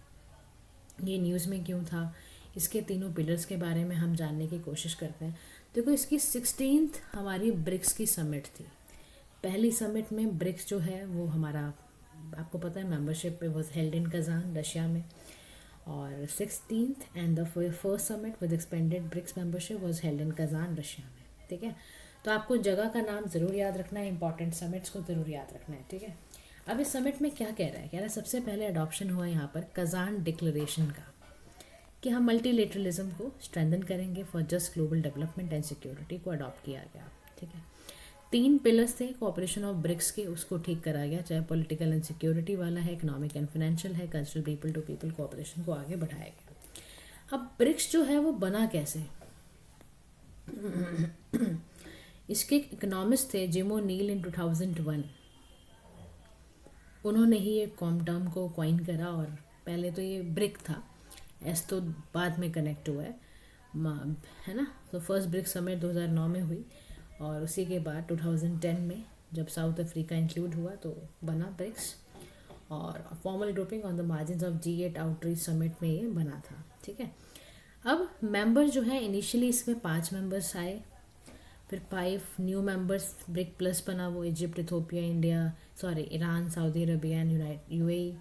ये न्यूज़ में क्यों था, इसके तीनों पिलर्स के बारे में हम जानने की कोशिश करते हैं। देखो इसकी 16th हमारी ब्रिक्स की समिट थी। पहली समिट में ब्रिक्स जो है वो हमारा आपको पता है मेंबरशिप पे was held in Kazan Russia में। और 16th and the first summit with expanded BRICS membership was held in Kazan Russia में। ठीक है, तो आपको जगह का नाम ज़रूर याद रखना है, इंपॉर्टेंट समिट्स को ज़रूर याद रखना है। ठीक है, अब इस समिट में क्या कह रहा है सबसे पहले अडॉप्शन हुआ यहाँ पर कजान डिक्लेरेशन का, कि हम मल्टीलेटरलिज्म को स्ट्रेंथन करेंगे for just global development and security को अडॉप्ट किया गया। ठीक है, 3 पिलर्स थे कोऑपरेशन ऑफ ब्रिक्स के, उसको ठीक करा गया, चाहे पॉलिटिकल एंड सिक्योरिटी वाला है, इकोनॉमिक एंड फाइनेंशियल है, cultural people to people cooperation को आगे बढ़ाया गया। अब ब्रिक्स जो है वो बना कैसे, इसके इकोनॉमिस्ट थे जिमो नील इन 2001। उन्होंने ही ये टर्म को कॉइन करा, और पहले तो ये ब्रिक था, एस तो बाद में कनेक्ट हुआ है ना। तो फर्स्ट ब्रिक्स समिट 2009 में हुई, और उसी के बाद 2010 में जब साउथ अफ्रीका इंक्लूड हुआ तो बना ब्रिक्स। और formal grouping on the margin of G8 outreach summit में ये बना था। ठीक है, अब मेंबर जो है इनिशियली इसमें 5 मेंबर्स आए, फिर 5 न्यू मेंबर्स ब्रिक प्लस बना, वो Egypt, Ethiopia, Iran, Saudi Arabia and UAE।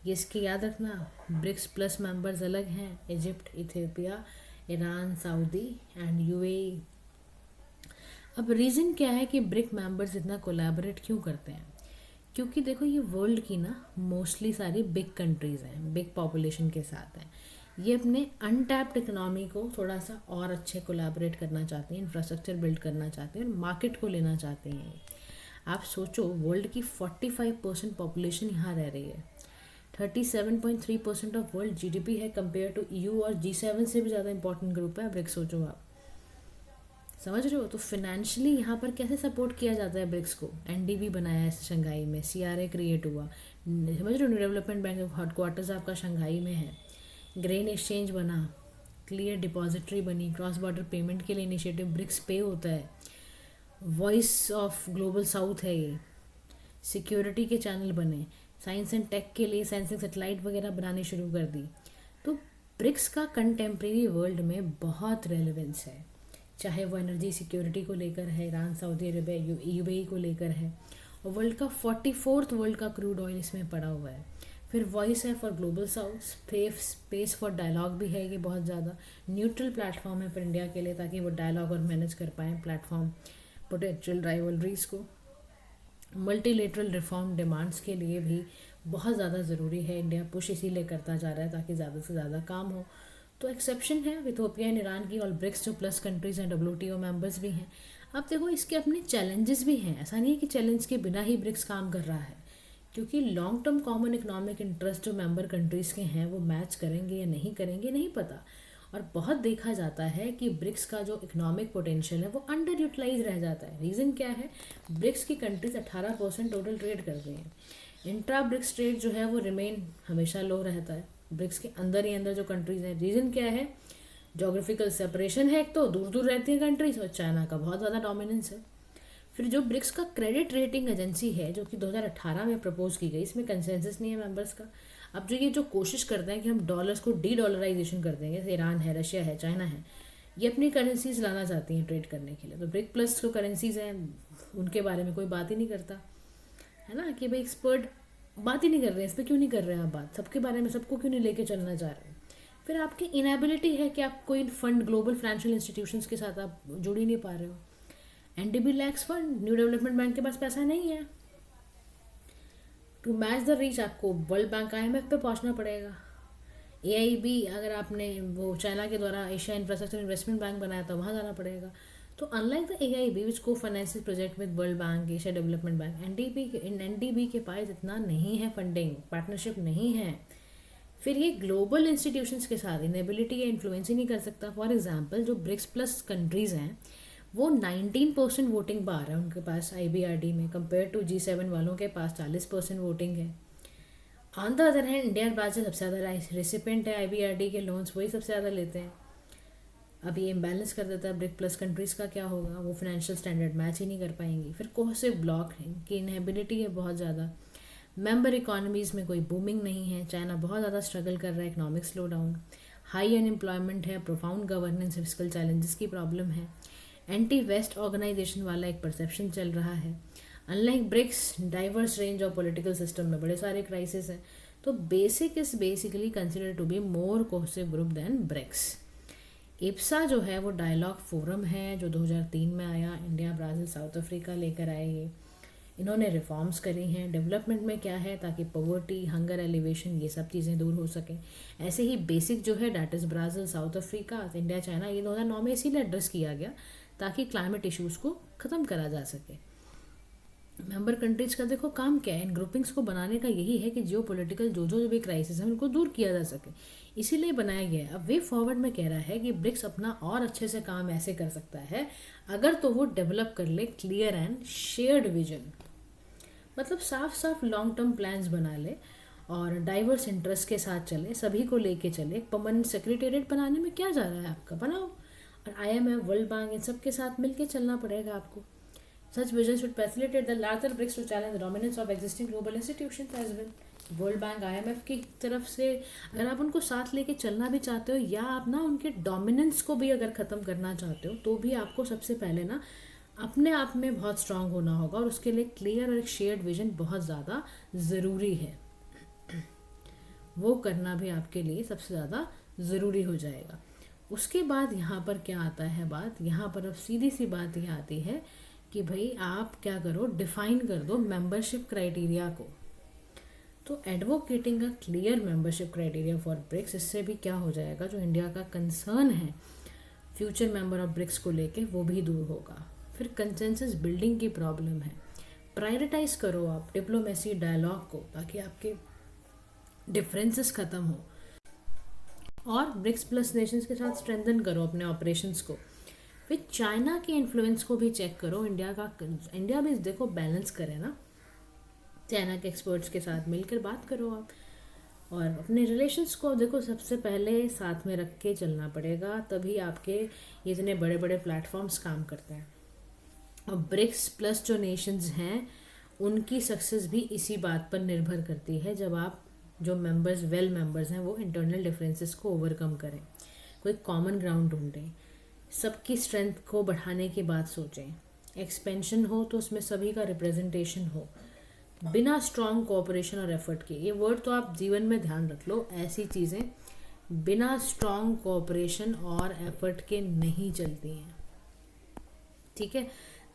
ये इसकी याद रखना, ब्रिक्स प्लस मेंबर्स अलग हैं, Egypt, Ethiopia, Iran, Saudi and UAE। अब रीज़न क्या है कि ब्रिक मेंबर्स इतना कोलैबोरेट क्यों करते हैं, क्योंकि देखो ये वर्ल्ड की ना मोस्टली सारी बिग कंट्रीज़ हैं, बिग पॉपुलेशन के साथ हैं। ये अपने अनटैप्ड इकोनॉमी को थोड़ा सा और अच्छे कोलैबोरेट करना चाहते हैं, इंफ्रास्ट्रक्चर बिल्ड करना चाहते हैं और मार्केट को लेना चाहते हैं। आप सोचो वर्ल्ड की 45% पॉपुलेशन यहाँ रह रही है, 37.3% ऑफ वर्ल्ड GDP है, कंपेयर टू EU और G7 से भी ज़्यादा इंपॉर्टेंट ग्रुप है ब्रिक्स। सोचो आप, समझ रहे हो। तो फिनेंशियली यहाँ पर कैसे सपोर्ट किया जाता है ब्रिक्स को, NDB बनाया है शंघाई में, CRA क्रिएट हुआ, समझ रहे हो, न्यू डेवलपमेंट बैंक हेडक्वार्टर्स आपका शंघाई में है, ग्रेन एक्सचेंज बना, क्लियर डिपॉजिटरी बनी, क्रॉस बॉर्डर पेमेंट के लिए इनिशिएटिव ब्रिक्स पे होता है, वॉइस ऑफ ग्लोबल साउथ है ये, सिक्योरिटी के चैनल बने, साइंस एंड टेक के लिए सेंसिंग सैटेलाइट वगैरह बनानी शुरू कर दी। तो ब्रिक्स का कंटेम्प्रेरी वर्ल्ड में बहुत रेलेवेंस है, चाहे वो एनर्जी सिक्योरिटी को लेकर है, ईरान, सऊदी अरबिया, UAE को लेकर है, और वर्ल्ड का 44th वर्ल्ड का क्रूड ऑयल इसमें पड़ा हुआ है। फिर वॉइस है for global south, space for dialogue भी है, ये बहुत ज़्यादा न्यूट्रल प्लेटफॉर्म है फॉर इंडिया के लिए, ताकि वो डायलॉग और मैनेज कर पाएँ प्लेटफॉर्म पोटेंशियल राइवलरीज को। मल्टीलेटरल रिफॉर्म डिमांड्स के लिए भी बहुत ज़्यादा ज़रूरी है, इंडिया पुश इसीलिए करता जा रहा है ताकि ज़्यादा से ज़्यादा काम हो। तो एक्सेप्शन है इथोपिया एंड ईरान की, और ब्रिक्स जो प्लस कंट्रीज़ हैं WTO मेंबर्स भी हैं। अब देखो इसके अपने चैलेंजेस भी हैं, ऐसा नहीं है कि चैलेंज के बिना ही ब्रिक्स काम कर रहा है, क्योंकि long term common economic interest जो मेंबर कंट्रीज़ के हैं वो मैच करेंगे या नहीं करेंगे नहीं पता। और बहुत देखा जाता है कि ब्रिक्स का जो इकोनॉमिक पोटेंशियल है वो अंडर यूटिलाइज रह जाता है। रीज़न क्या है? ब्रिक्स की कंट्रीज 18% टोटल ट्रेड कर रही हैं। इंट्रा ब्रिक्स ट्रेड जो है वो रिमेन हमेशा लो रहता है ब्रिक्स के अंदर ही अंदर जो कंट्रीज हैं। रीज़न क्या है? जोग्राफिकल सेपरेशन है, एक तो दूर दूर रहती हैं कंट्रीज, और चाइना का बहुत ज़्यादा डोमिनेंस है। फिर जो ब्रिक्स का क्रेडिट रेटिंग एजेंसी है जो कि 2018 में प्रपोज की गई, इसमें कंसेंसस नहीं है मेंबर्स का। अब जो ये जो कोशिश करते हैं कि हम डॉलर्स को डी डॉलराइजेशन कर देंगे, जैसे ईरान है, रशिया है, चाइना है, ये अपनी करेंसीज लाना चाहती हैं ट्रेड करने के लिए। तो ब्रिक प्लस जो करेंसीज हैं उनके बारे में कोई बात ही नहीं करता है ना, कि भाई एक्सपर्ट बात ही नहीं कर रहे हैं इस पर। क्यों नहीं कर रहे हैं आप बात? सबके बारे में सबको क्यों नहीं लेके चलना चाह रहे हैं? फिर आपकी इनेबिलिटी है कि आप कोई फंड ग्लोबल फाइनेंशियल इंस्टीट्यूशंस के साथ आप जुड़ ही नहीं पा रहे हो। NDB lakhs fund, new development bank के पास पैसा नहीं है। टू मैच द रीच आपको वर्ल्ड बैंक आईएमएफ पे पहुंचना पड़ेगा। एआईबी, अगर आपने वो चाइना के द्वारा एशिया इंफ्रास्ट्रक्चर इन्वेस्टमेंट बैंक बनाया था, वहाँ जाना पड़ेगा। तो अनलाइक द एआईबी विच को finances project with world bank, Asia development bank, NDB के पास इतना नहीं है, फंडिंग पार्टनरशिप नहीं है। फिर ये ग्लोबल इंस्टीट्यूशंस के साथ इनेबिलिटी या इन्फ्लुएंस ही नहीं कर सकता। फॉर एग्जांपल जो ब्रिक्स प्लस कंट्रीज हैं वो 19% वोटिंग बार है उनके पास आईबीआरडी में, कंपेयर टू G7 वालों के पास 40% वोटिंग है। On the other hand India और ब्राज़ील सबसे ज़्यादा रेसिपेंट है आईबीआरडी के लोन्स, वही सबसे ज़्यादा लेते हैं। अब ये इम्बैलेंस कर देता है ब्रिक प्लस कंट्रीज़ का। क्या होगा? वो फाइनेंशियल स्टैंडर्ड मैच ही नहीं कर पाएंगी। फिर कोहेसिव ब्लॉक की इनहेबिलिटी है बहुत ज़्यादा। मेंबर इकोनॉमीज़ में कोई बूमिंग नहीं है। चाइना बहुत ज़्यादा स्ट्रगल कर रहा है, economic slowdown, high unemployment है, प्रोफाउंड गवर्नेंस, फिस्कल चैलेंजेस की प्रॉब्लम है, एंटी वेस्ट ऑर्गेनाइजेशन वाला एक परसेप्शन चल रहा है। Unlike BRICS diverse range of political system में बड़े सारे क्राइसिस हैं। तो basic is basically consider to be more cohesive group than BRICS. IBSA जो है वो डायलॉग फोरम है जो 2003 में आया, इंडिया, ब्राज़ील, साउथ अफ्रीका लेकर आए ये। इन्होंने रिफॉर्म्स करी हैं। डेवलपमेंट में क्या है? ताकि पॉवर्टी, हंगर एलिवेशन, ये सब चीज़ें दूर हो सकें। ऐसे ही बेसिक जो है that is Brazil, south Africa, India, China, ये 2009 में इसीलिए एड्रेस किया गया ताकि क्लाइमेट इश्यूज़ को ख़त्म करा जा सके। मेंबर कंट्रीज का देखो काम क्या है, इन ग्रुपिंग्स को बनाने का यही है कि जियो पोलिटिकल जो भी क्राइसिस है उनको दूर किया जा सके, इसीलिए बनाया गया है। अब वे फॉरवर्ड में कह रहा है कि ब्रिक्स अपना और अच्छे से काम ऐसे कर सकता है अगर तो वो डेवलप कर ले क्लियर एंड शेयर्ड विजन, मतलब साफ साफ लॉन्ग टर्म प्लान्स बना ले और डाइवर्स इंटरेस्ट के साथ चले, सभी को लेके चले। परमानेंट सेक्रेटेरिएट बनाने में क्या जा रहा है आपका? बनाओ। और आईएमएफ, वर्ल्ड बैंक, इन सब के साथ मिलके चलना पड़ेगा आपको। Such vision should facilitate the larger BRICS to challenge the dominance of existing global institutions as well. World bank, IMF की तरफ से अगर आप उनको साथ लेके चलना भी चाहते हो या आप ना उनके डोमिनेंस को भी अगर ख़त्म करना चाहते हो तो भी आपको सबसे पहले ना अपने आप में बहुत स्ट्रांग होना होगा और उसके लिए क्लियर और एक शेयर्ड विजन बहुत ज़्यादा ज़रूरी है। वो करना भी आपके लिए सबसे ज़्यादा ज़रूरी हो जाएगा। उसके बाद यहाँ पर क्या आता है बात, यहाँ पर अब सीधी सी बात ये आती है कि भाई आप क्या करो, डिफाइन कर दो मेंबरशिप क्राइटेरिया को। तो advocating a clear membership criteria for BRICS, इससे भी क्या हो जाएगा, जो इंडिया का कंसर्न है फ्यूचर मेंबर ऑफ ब्रिक्स को लेके वो भी दूर होगा। फिर कंसेंसस बिल्डिंग की प्रॉब्लम है, प्रायोरिटाइज करो आप डिप्लोमेसी डायलॉग को ताकि आपके डिफरेंसेस ख़त्म हो, और ब्रिक्स प्लस नेशंस के साथ स्ट्रेंथन करो अपने ऑपरेशंस को। फिर चाइना के इन्फ्लुएंस को भी चेक करो। इंडिया भी देखो बैलेंस करे ना, चाइना के एक्सपर्ट्स के साथ मिलकर बात करो आप, और अपने रिलेशंस को देखो सबसे पहले साथ में रख के चलना पड़ेगा, तभी आपके ये इतने बड़े बड़े प्लेटफॉर्म्स काम करते हैं। और ब्रिक्स प्लस जो नेशंस हैं उनकी सक्सेस भी इसी बात पर निर्भर करती है, जब आप जो मेंबर्स मेंबर्स हैं वो इंटरनल डिफरेंसेस को ओवरकम करें, कोई कॉमन ग्राउंड ढूंढें, सबकी स्ट्रेंथ को बढ़ाने की बात सोचें, एक्सपेंशन हो तो उसमें सभी का रिप्रेजेंटेशन हो, बिना स्ट्रॉन्ग कोऑपरेशन और एफर्ट के। ये वर्ड तो आप जीवन में ध्यान रख लो, ऐसी चीज़ें बिना स्ट्रॉन्ग कोऑपरेशन और एफर्ट के नहीं चलती हैं। ठीक है,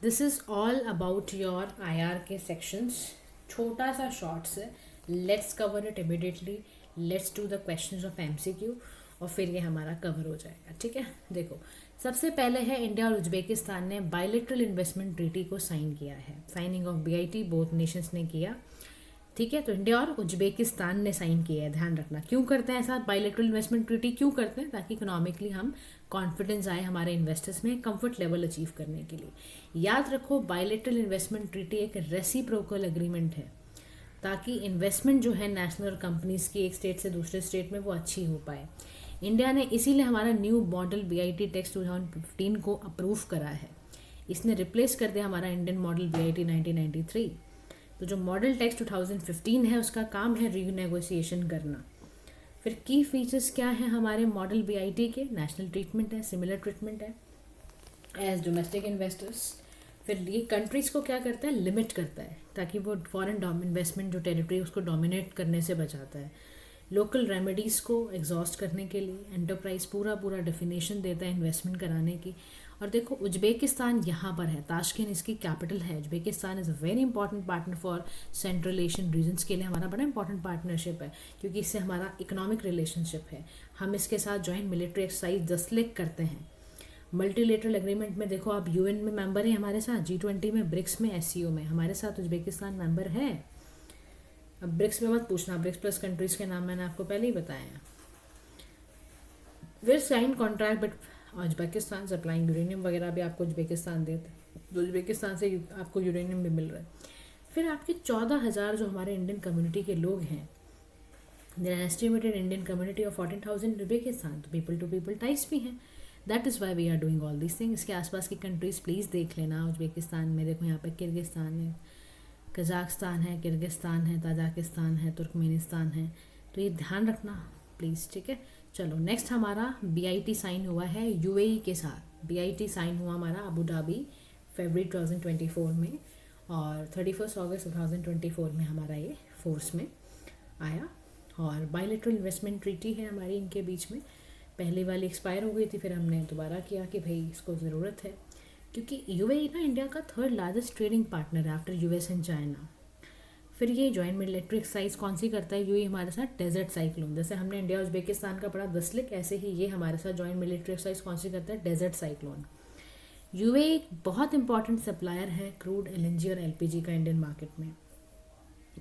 this is all about your IR के सेक्शंस। छोटा सा शॉर्ट्स है, let's cover it immediately, let's do the questions of MCQ और फिर ये हमारा कवर हो जाएगा। ठीक है, देखो सबसे पहले है इंडिया और उज्बेकिस्तान ने बायलैटरल इन्वेस्टमेंट ट्रीटी को साइन किया है। Signing off BIT both Nations ने किया। ठीक है। तो इंडिया और उज्बेकिस्तान ने साइन किया है, ध्यान रखना। क्यों करते हैं ऐसा बायलैटरल इन्वेस्टमेंट ट्रीटी, क्यों करते हैं? ताकि इकोनॉमिकली हम कॉन्फिडेंस आए हमारे इन्वेस्टर्स में, कंफर्ट लेवल अचीव करने के लिए। याद रखो बायलैटरल इन्वेस्टमेंट ट्रीटी एक रेसिप्रोकल एग्रीमेंट है, ताकि इन्वेस्टमेंट जो है नेशनल और कंपनीज की एक स्टेट से दूसरे स्टेट में वो अच्छी हो पाए। इंडिया ने इसीलिए हमारा न्यू मॉडल BIT टैक्स 2015 को अप्रूव करा है। इसने रिप्लेस कर दिया हमारा इंडियन मॉडल BIT 1993। तो जो मॉडल टैक्स 2015 है उसका काम है रीनेगोशिएशन करना। फिर की फीचर्स क्या है हमारे मॉडल BIT के? नेशनल ट्रीटमेंट है, सिमिलर ट्रीटमेंट है एज डोमेस्टिक इन्वेस्टर्स। फिर ये कंट्रीज़ को क्या करता है? लिमिट करता है, ताकि वो फॉरेन इन्वेस्टमेंट जो टेरिटरी उसको डोमिनेट करने से बचाता है। लोकल रेमेडीज़ को एग्जॉस्ट करने के लिए एंटरप्राइज पूरा डेफिनेशन देता है इन्वेस्टमेंट कराने की। और देखो उज्बेकिस्तान यहाँ पर है, ताशकेंट इसकी कैपिटल है। Uzbekistan is a very important partner for central Asian regions के लिए, हमारा बड़ा इंपॉर्टेंट पार्टनरशिप है, क्योंकि इससे हमारा इकोनॉमिक रिलेशनशिप है। हम इसके साथ जॉइंट मिलिट्री एक्सरसाइज 10 लेग करते हैं। मल्टीलेटरल एग्रीमेंट में देखो आप UN में मेंबर हैं हमारे साथ, G20 में, ब्रिक्स में, SCO में हमारे साथ उज्बेकिस्तान मेंबर है। अब ब्रिक्स में मत पूछना, ब्रिक्स प्लस कंट्रीज के नाम मैंने आपको पहले ही बताया हैं। फिर sign contract but Uzbekistan supplying uranium वगैरह भी आपको उज्बेकिस्तान देते हैं, तो उज्बेकिस्तान से आपको यूरेनियम भी मिल रहा है। फिर आपके 14,000 जो हमारे इंडियन कम्युनिटी के लोग हैं, there estimated Indian community of 14,000 Uzbekistan, तो पीपल टू पीपल टाइज भी हैं। That is why we are doing all this thing. इसके आसपास की कंट्रीज़ प्लीज़ देख लेना। उज्बेकिस्तान में देखो यहाँ पे किर्गिस्तान है, कजाकिस्तान है, किर्गिस्तान है, ताजिकिस्तान है, तुर्कमेनिस्तान है, तो ये ध्यान रखना प्लीज़, ठीक है। चलो नेक्स्ट हमारा BIT साइन हुआ है UAE के साथ। BIT साइन हुआ हमारा अबू धाबी फरवरी 2024 में, और 31 अगस्त 2024 में हमारा ये फोर्स में आया। और बायलैटरल इन्वेस्टमेंट ट्रीटी है हमारी इनके बीच में। पहली वाली एक्सपायर हो गई थी, फिर हमने दोबारा किया कि भाई इसको ज़रूरत है, क्योंकि UAE ना इंडिया का 3rd लार्जेस्ट ट्रेडिंग पार्टनर है आफ्टर US एंड चाइना। फिर ये जॉइंट मिलिट्री एक्सरसाइज कौन सी करता है UAE हमारे साथ? Desert cyclone. जैसे हमने इंडिया उज्बेकिस्तान का पढ़ा 10 लिख, ऐसे ही ये हमारे साथ जॉइंट मिलिट्री एक्सरसाइज कौन सी करता है? Desert cyclone. UAE एक बहुत इंपॉर्टेंट सप्लायर है क्रूड, LNG और LPG का इंडियन मार्केट में,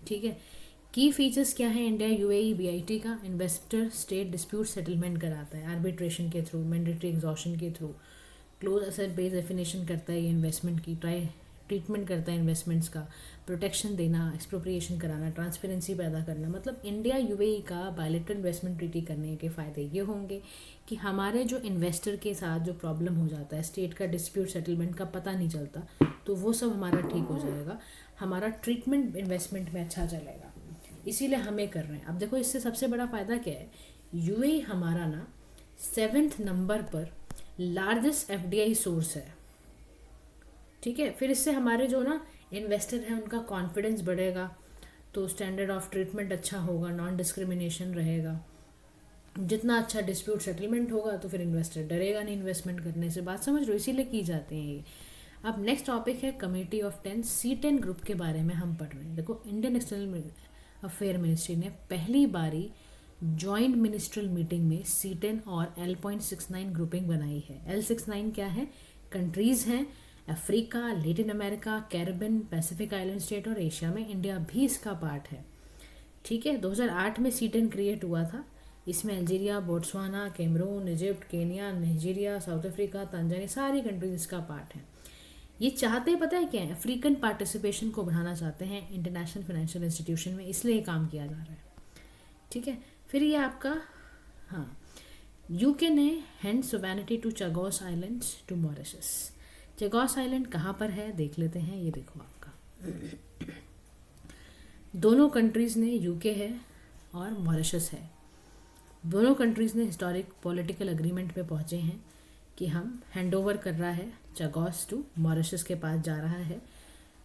ठीक है। की फीचर्स क्या है इंडिया UAE BIT का? इन्वेस्टर स्टेट डिस्प्यूट सेटलमेंट कराता है आर्बिट्रेशन के थ्रू, मैंडेटरी एग्जॉशन के through, close asset based definition करता है ये इन्वेस्टमेंट की, ट्रीटमेंट करता है इन्वेस्टमेंट्स का, प्रोटेक्शन देना, एक्सप्रोप्रिएशन कराना, ट्रांसपेरेंसी पैदा करना। मतलब इंडिया UAE का बायलैटरल इन्वेस्टमेंट ट्रीटी करने के फ़ायदे ये होंगे कि हमारे जो इन्वेस्टर के साथ जो प्रॉब्लम हो जाता है, स्टेट का डिस्प्यूट सेटलमेंट का पता नहीं चलता, तो वो सब हमारा ठीक हो जाएगा। हमारा ट्रीटमेंट इन्वेस्टमेंट में अच्छा चलेगा, इसीलिए हमें कर रहे हैं। अब देखो इससे सबसे बड़ा फ़ायदा क्या है? UAE हमारा ना 7th नंबर पर लार्जेस्ट FDI सोर्स है, ठीक है। फिर इससे हमारे जो ना इन्वेस्टर हैं उनका कॉन्फिडेंस बढ़ेगा, तो स्टैंडर्ड ऑफ ट्रीटमेंट अच्छा होगा, नॉन डिस्क्रिमिनेशन रहेगा। जितना अच्छा डिस्प्यूट सेटलमेंट होगा तो फिर इन्वेस्टर डरेगा नहीं इन्वेस्टमेंट करने से। बात समझ रहे हो? इसीलिए की जाते हैं ये। अब नेक्स्ट टॉपिक है कमेटी ऑफ 10 C10 ग्रुप के बारे में हम पढ़ रहे हैं। देखो इंडियन एक्सटर्नल अफेयर मिनिस्ट्री ने पहली बारी जॉइंट मिनिस्ट्रियल मीटिंग में C10 और L.69 ग्रुपिंग बनाई है। L69 क्या है? कंट्रीज़ हैं Africa, Latin America, Caribbean, Pacific island state और एशिया में इंडिया भी इसका पार्ट है, ठीक है। 2008 में C10 क्रिएट हुआ था। इसमें Algeria, Botswana, Cameroon, Egypt, Kenya, Nigeria, South Africa, Tanzania सारी कंट्रीज इसका पार्ट हैं। ये चाहते हैं, पता है क्या है? अफ्रीकन पार्टिसिपेशन को बढ़ाना चाहते हैं इंटरनेशनल फाइनेंशियल इंस्टीट्यूशन में, इसलिए ये काम किया जा रहा है, ठीक है। फिर ये आपका UK ने hand sovereignty to Chagos islands to Mauritius. Chagos island कहाँ पर है देख लेते हैं। ये देखो आपका दोनों कंट्रीज़ ने, UK है और मॉरिशस है, दोनों कंट्रीज़ ने हिस्टोरिक पॉलिटिकल एग्रीमेंट पे पहुँचे हैं कि हम हैंड ओवर कर रहा है चैगोस टू मॉरिशस के पास जा रहा है।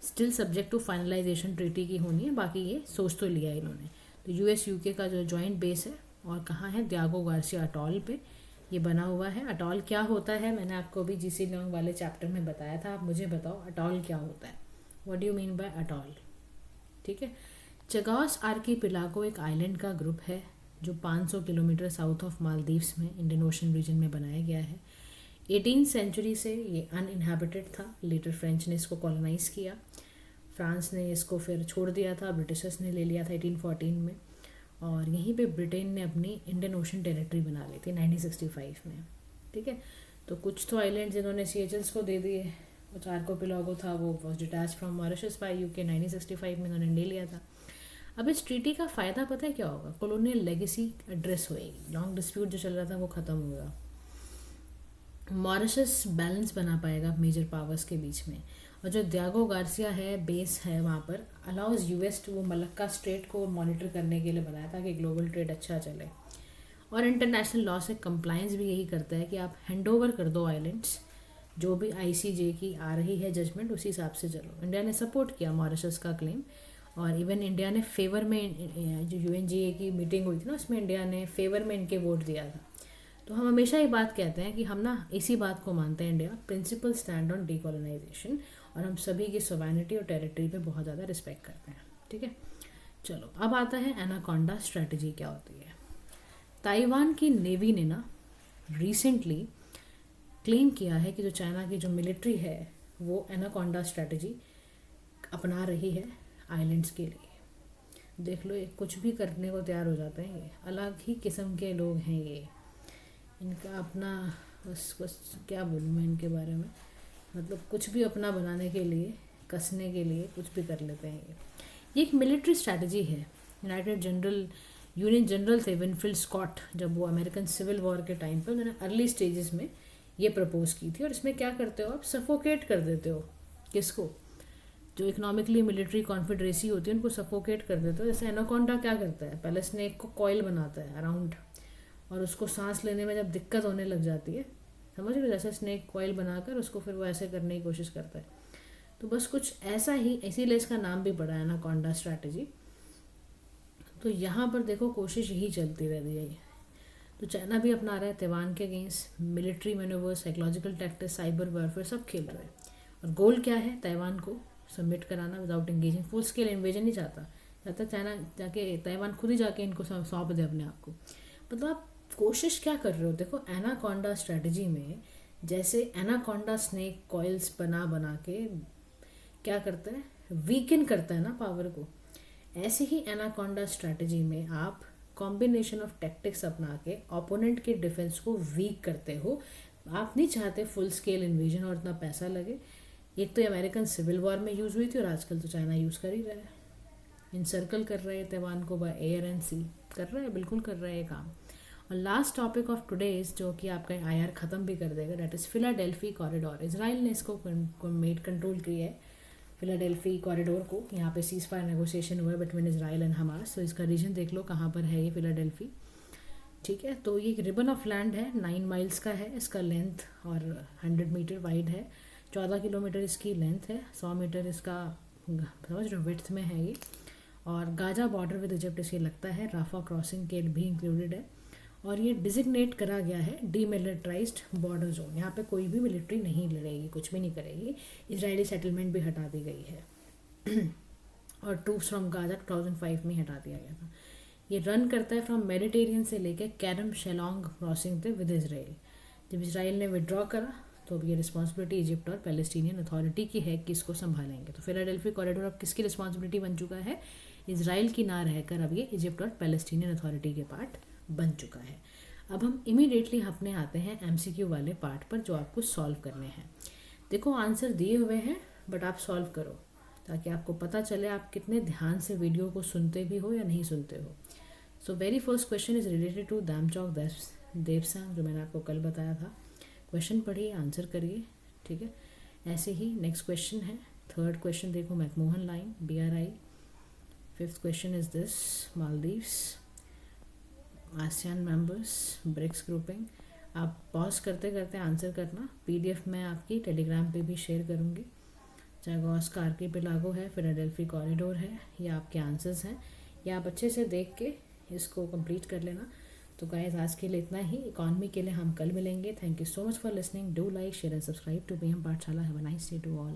Still subject to finalisation treaty की होनी है, बाकी ये सोच तो लिया इन्होंने। तो US UK का जो जॉइंट बेस है और कहाँ है? दियागो गार्सिया अटॉल पे ये बना हुआ है। अटॉल क्या होता है मैंने आपको अभी GC लॉन्ग वाले चैप्टर में बताया था। आप मुझे बताओ अटॉल क्या होता है? What do you mean by atoll, ठीक है। चैगोस आर्कीपेलागो एक आइलैंड का ग्रुप है जो 500 किलोमीटर साउथ ऑफ मालदीव्स में इंडियन ओशन रीजन में बनाया गया है। 18th सेंचुरी से ये अनइनहेबिटेड था, लेटर फ्रेंच ने इसको कॉलोनाइज किया। फ्रांस ने इसको फिर छोड़ दिया था, ब्रिटिशर्स ने ले लिया था 1814 में, और यहीं पे ब्रिटेन ने अपनी इंडियन ओशन टेरिटरी बना ली थी 1965 में। ठीक है, तो कुछ तो आइलैंड्स इन्होंने सीएचएल्स को दे दिए। कुछ आर्कोपिलागो था, वो was detach from Mauritius by UK, 1965 में इन्होंने ले लिया था। अब इस ट्रीटी का फ़ायदा पता है क्या होगा? कॉलोनियल लेगेसी एड्रेस होएगी, लॉन्ग डिस्प्यूट जो चल रहा था वो ख़त्म होगा, मॉरिशस बैलेंस बना पाएगा मेजर पावर्स के बीच में, और जो दियागो गार्सिया है बेस है वहाँ पर, अलाउज यूएस वो मलक्का स्ट्रेट को मॉनिटर करने के लिए बनाया था कि ग्लोबल ट्रेड अच्छा चले। और इंटरनेशनल लॉ से कंप्लायंस भी यही करता है कि आप हैंड ओवर कर दो आइलैंड्स, जो भी आईसीजे की आ रही है जजमेंट उसी हिसाब से चलो। इंडिया ने सपोर्ट किया मॉरिशस का क्लेम, और इवन इंडिया ने फेवर में, जो यूएनजीए की मीटिंग हुई थी ना उसमें इंडिया ने फेवर में इनके वोट दिया था। तो हम हमेशा ये बात कहते हैं कि हम ना इसी बात को मानते हैं, India principle stand on decolonisation, और हम सभी की सोवेनिटी और टेरिटरी पे बहुत ज़्यादा रिस्पेक्ट करते हैं। ठीक है, चलो अब आता है एनाकोंडा स्ट्रेटजी क्या होती है। ताइवान की नेवी ने ना रिसेंटली क्लेम किया है कि जो चाइना की जो मिलिट्री है वो एनाकोंडा स्ट्रेटजी अपना रही है आइलैंड्स के लिए। देख लो, ये कुछ भी करने को तैयार हो जाते हैं, ये अलग ही किस्म के लोग हैं ये, इनका अपना बस क्या बोलूँ मैं इनके बारे में, मतलब कुछ भी अपना बनाने के लिए, कसने के लिए कुछ भी कर लेते हैं ये एक मिलिट्री स्ट्रैटेजी है। यूनियन जनरल थे विनफील्ड स्कॉट, जब वो अमेरिकन सिविल वॉर के टाइम पर उन्होंने अर्ली स्टेजेस में ये प्रपोज की थी। और इसमें क्या करते हो आप, सफोकेट कर देते हो किसको, जो इकोनॉमिकली मिलिट्री कॉन्फेडरेसी होती है उनको सफोकेट कर देते हो। जैसे एनाकोंडा क्या करता है, पहले स्नेक को कॉइल बनाता है अराउंड, और उसको सांस लेने में जब दिक्कत होने लग जाती है, समझ लो, जैसे स्नेक कॉइल बनाकर उसको फिर वो ऐसे करने की कोशिश करता है। तो बस कुछ ऐसा ही, इसीलिए इसका नाम भी पड़ा है एनाकोंडा स्ट्रैटेजी। तो यहाँ पर देखो कोशिश यही चलती रहती है। तो चाइना भी अपना रहा है ताइवान के against, military manoeuvre, psychological tactics, cyber warfare सब खेल रहे हैं। और गोल क्या है, ताइवान को सबमिट कराना without engaging, full scale invasion नहीं चाहता चाइना जाके, ताइवान खुद ही जाके इनको सौंप दे अपने आप को। मतलब आप कोशिश क्या कर रहे हो, देखो एनाकोंडा स्ट्रेटजी में जैसे एनाकोंडा स्नेक कॉइल्स बना बना के क्या करता है, वीकन करता है ना पावर को, ऐसे ही एनाकोंडा स्ट्रेटजी में आप कॉम्बिनेशन ऑफ टैक्टिक्स अपना के ओपोनेंट के डिफेंस को वीक करते हो। आप नहीं चाहते फुल स्केल इन्वेजन और इतना पैसा लगे। एक तो अमेरिकन सिविल वॉर में यूज़ हुई थी, और आजकल तो चाइना यूज़ कर ही रहा है, इंसर्कल कर रहा है ताइवान को बाय एयर एंड सी, कर रहा है, बिल्कुल कर रहा है ये काम। और लास्ट टॉपिक ऑफ टुडेज जो कि आपका आईआर ख़त्म भी कर देगा, that is Philadelphi corridor. Israel ने इसको मेड कंट्रोल किया है, फिलाडेल्फी कॉरिडोर को। यहाँ पे सीज फायर नेगोशिएशन हुआ है बिटवीन इसराइल एंड हमास। तो इसका रीजन देख लो कहाँ पर है ये फिलाडेल्फी। ठीक है, तो ये एक रिबन ऑफ लैंड है, 9 माइल्स का है इसका लेंथ, और 100 मीटर वाइड है, 14 किलोमीटर इसकी लेंथ है, 100 मीटर इसका समझ रहे विड्थ में है ये। और गाजा बॉर्डर विद इजिप्ट इसके लगता है, राफा क्रॉसिंग के भी इंक्लूडेड है। और ये डिजिग्नेट करा गया है डीमिलिटराइज्ड बॉर्डर जोन, यहाँ पे कोई भी मिलिट्री नहीं लड़ेगी, कुछ भी नहीं करेगी। इजरायली सेटलमेंट भी हटा दी गई है और ट्रूप्स फ्रॉम गाजा 2005 में हटा दिया गया था। ये रन करता है फ्रॉम मेडिटेरियन से लेकर कैरम शेलोंग क्रॉसिंग तक विद इसराइल। जब इसराइल ने विड्रॉ करा तो अब ये रिस्पॉन्सिबिलिटी इजिप्ट और पैलेस्टीनियन अथॉरिटी की है कि इसको संभालेंगे। तो फिलाडेल्फी कॉरिडोर अब किसकी रिस्पॉन्सिबिलिटी बन चुका है, इसराइल की ना रहकर अब ये इजिप्ट और पैलेस्टीनियन अथॉरिटी के पार्ट बन चुका है। अब हम इमीडिएटली अपने आते हैं एमसीक्यू वाले पार्ट पर जो आपको सॉल्व करने हैं। देखो आंसर दिए हुए हैं बट आप सॉल्व करो ताकि आपको पता चले आप कितने ध्यान से वीडियो को सुनते भी हो या नहीं सुनते हो। So very first question is related to Demchok Depsang, जो मैंने आपको कल बताया था। क्वेश्चन पढ़िए, आंसर करिए, ठीक है। ऐसे ही नेक्स्ट क्वेश्चन है, थर्ड क्वेश्चन देखो, McMahon line BRI। Fifth question is this, Maldives, ASEAN members, BRICS grouping. आप पॉज करते करते आंसर करना। PDF मैं आपकी टेलीग्राम पे भी शेयर करूँगी। जागोस का आर्किपेलागो है, फिलाडेल्फी कॉरिडोर है, ये आपके आंसर्स हैं। ये आप अच्छे से देख के इसको कंप्लीट कर लेना। तो गाइस आज के लिए इतना ही। इकॉनमी के लिए हम कल मिलेंगे। Thank you so much for listening. Do like, share and subscribe to PM Pathshala. Have a nice day to all.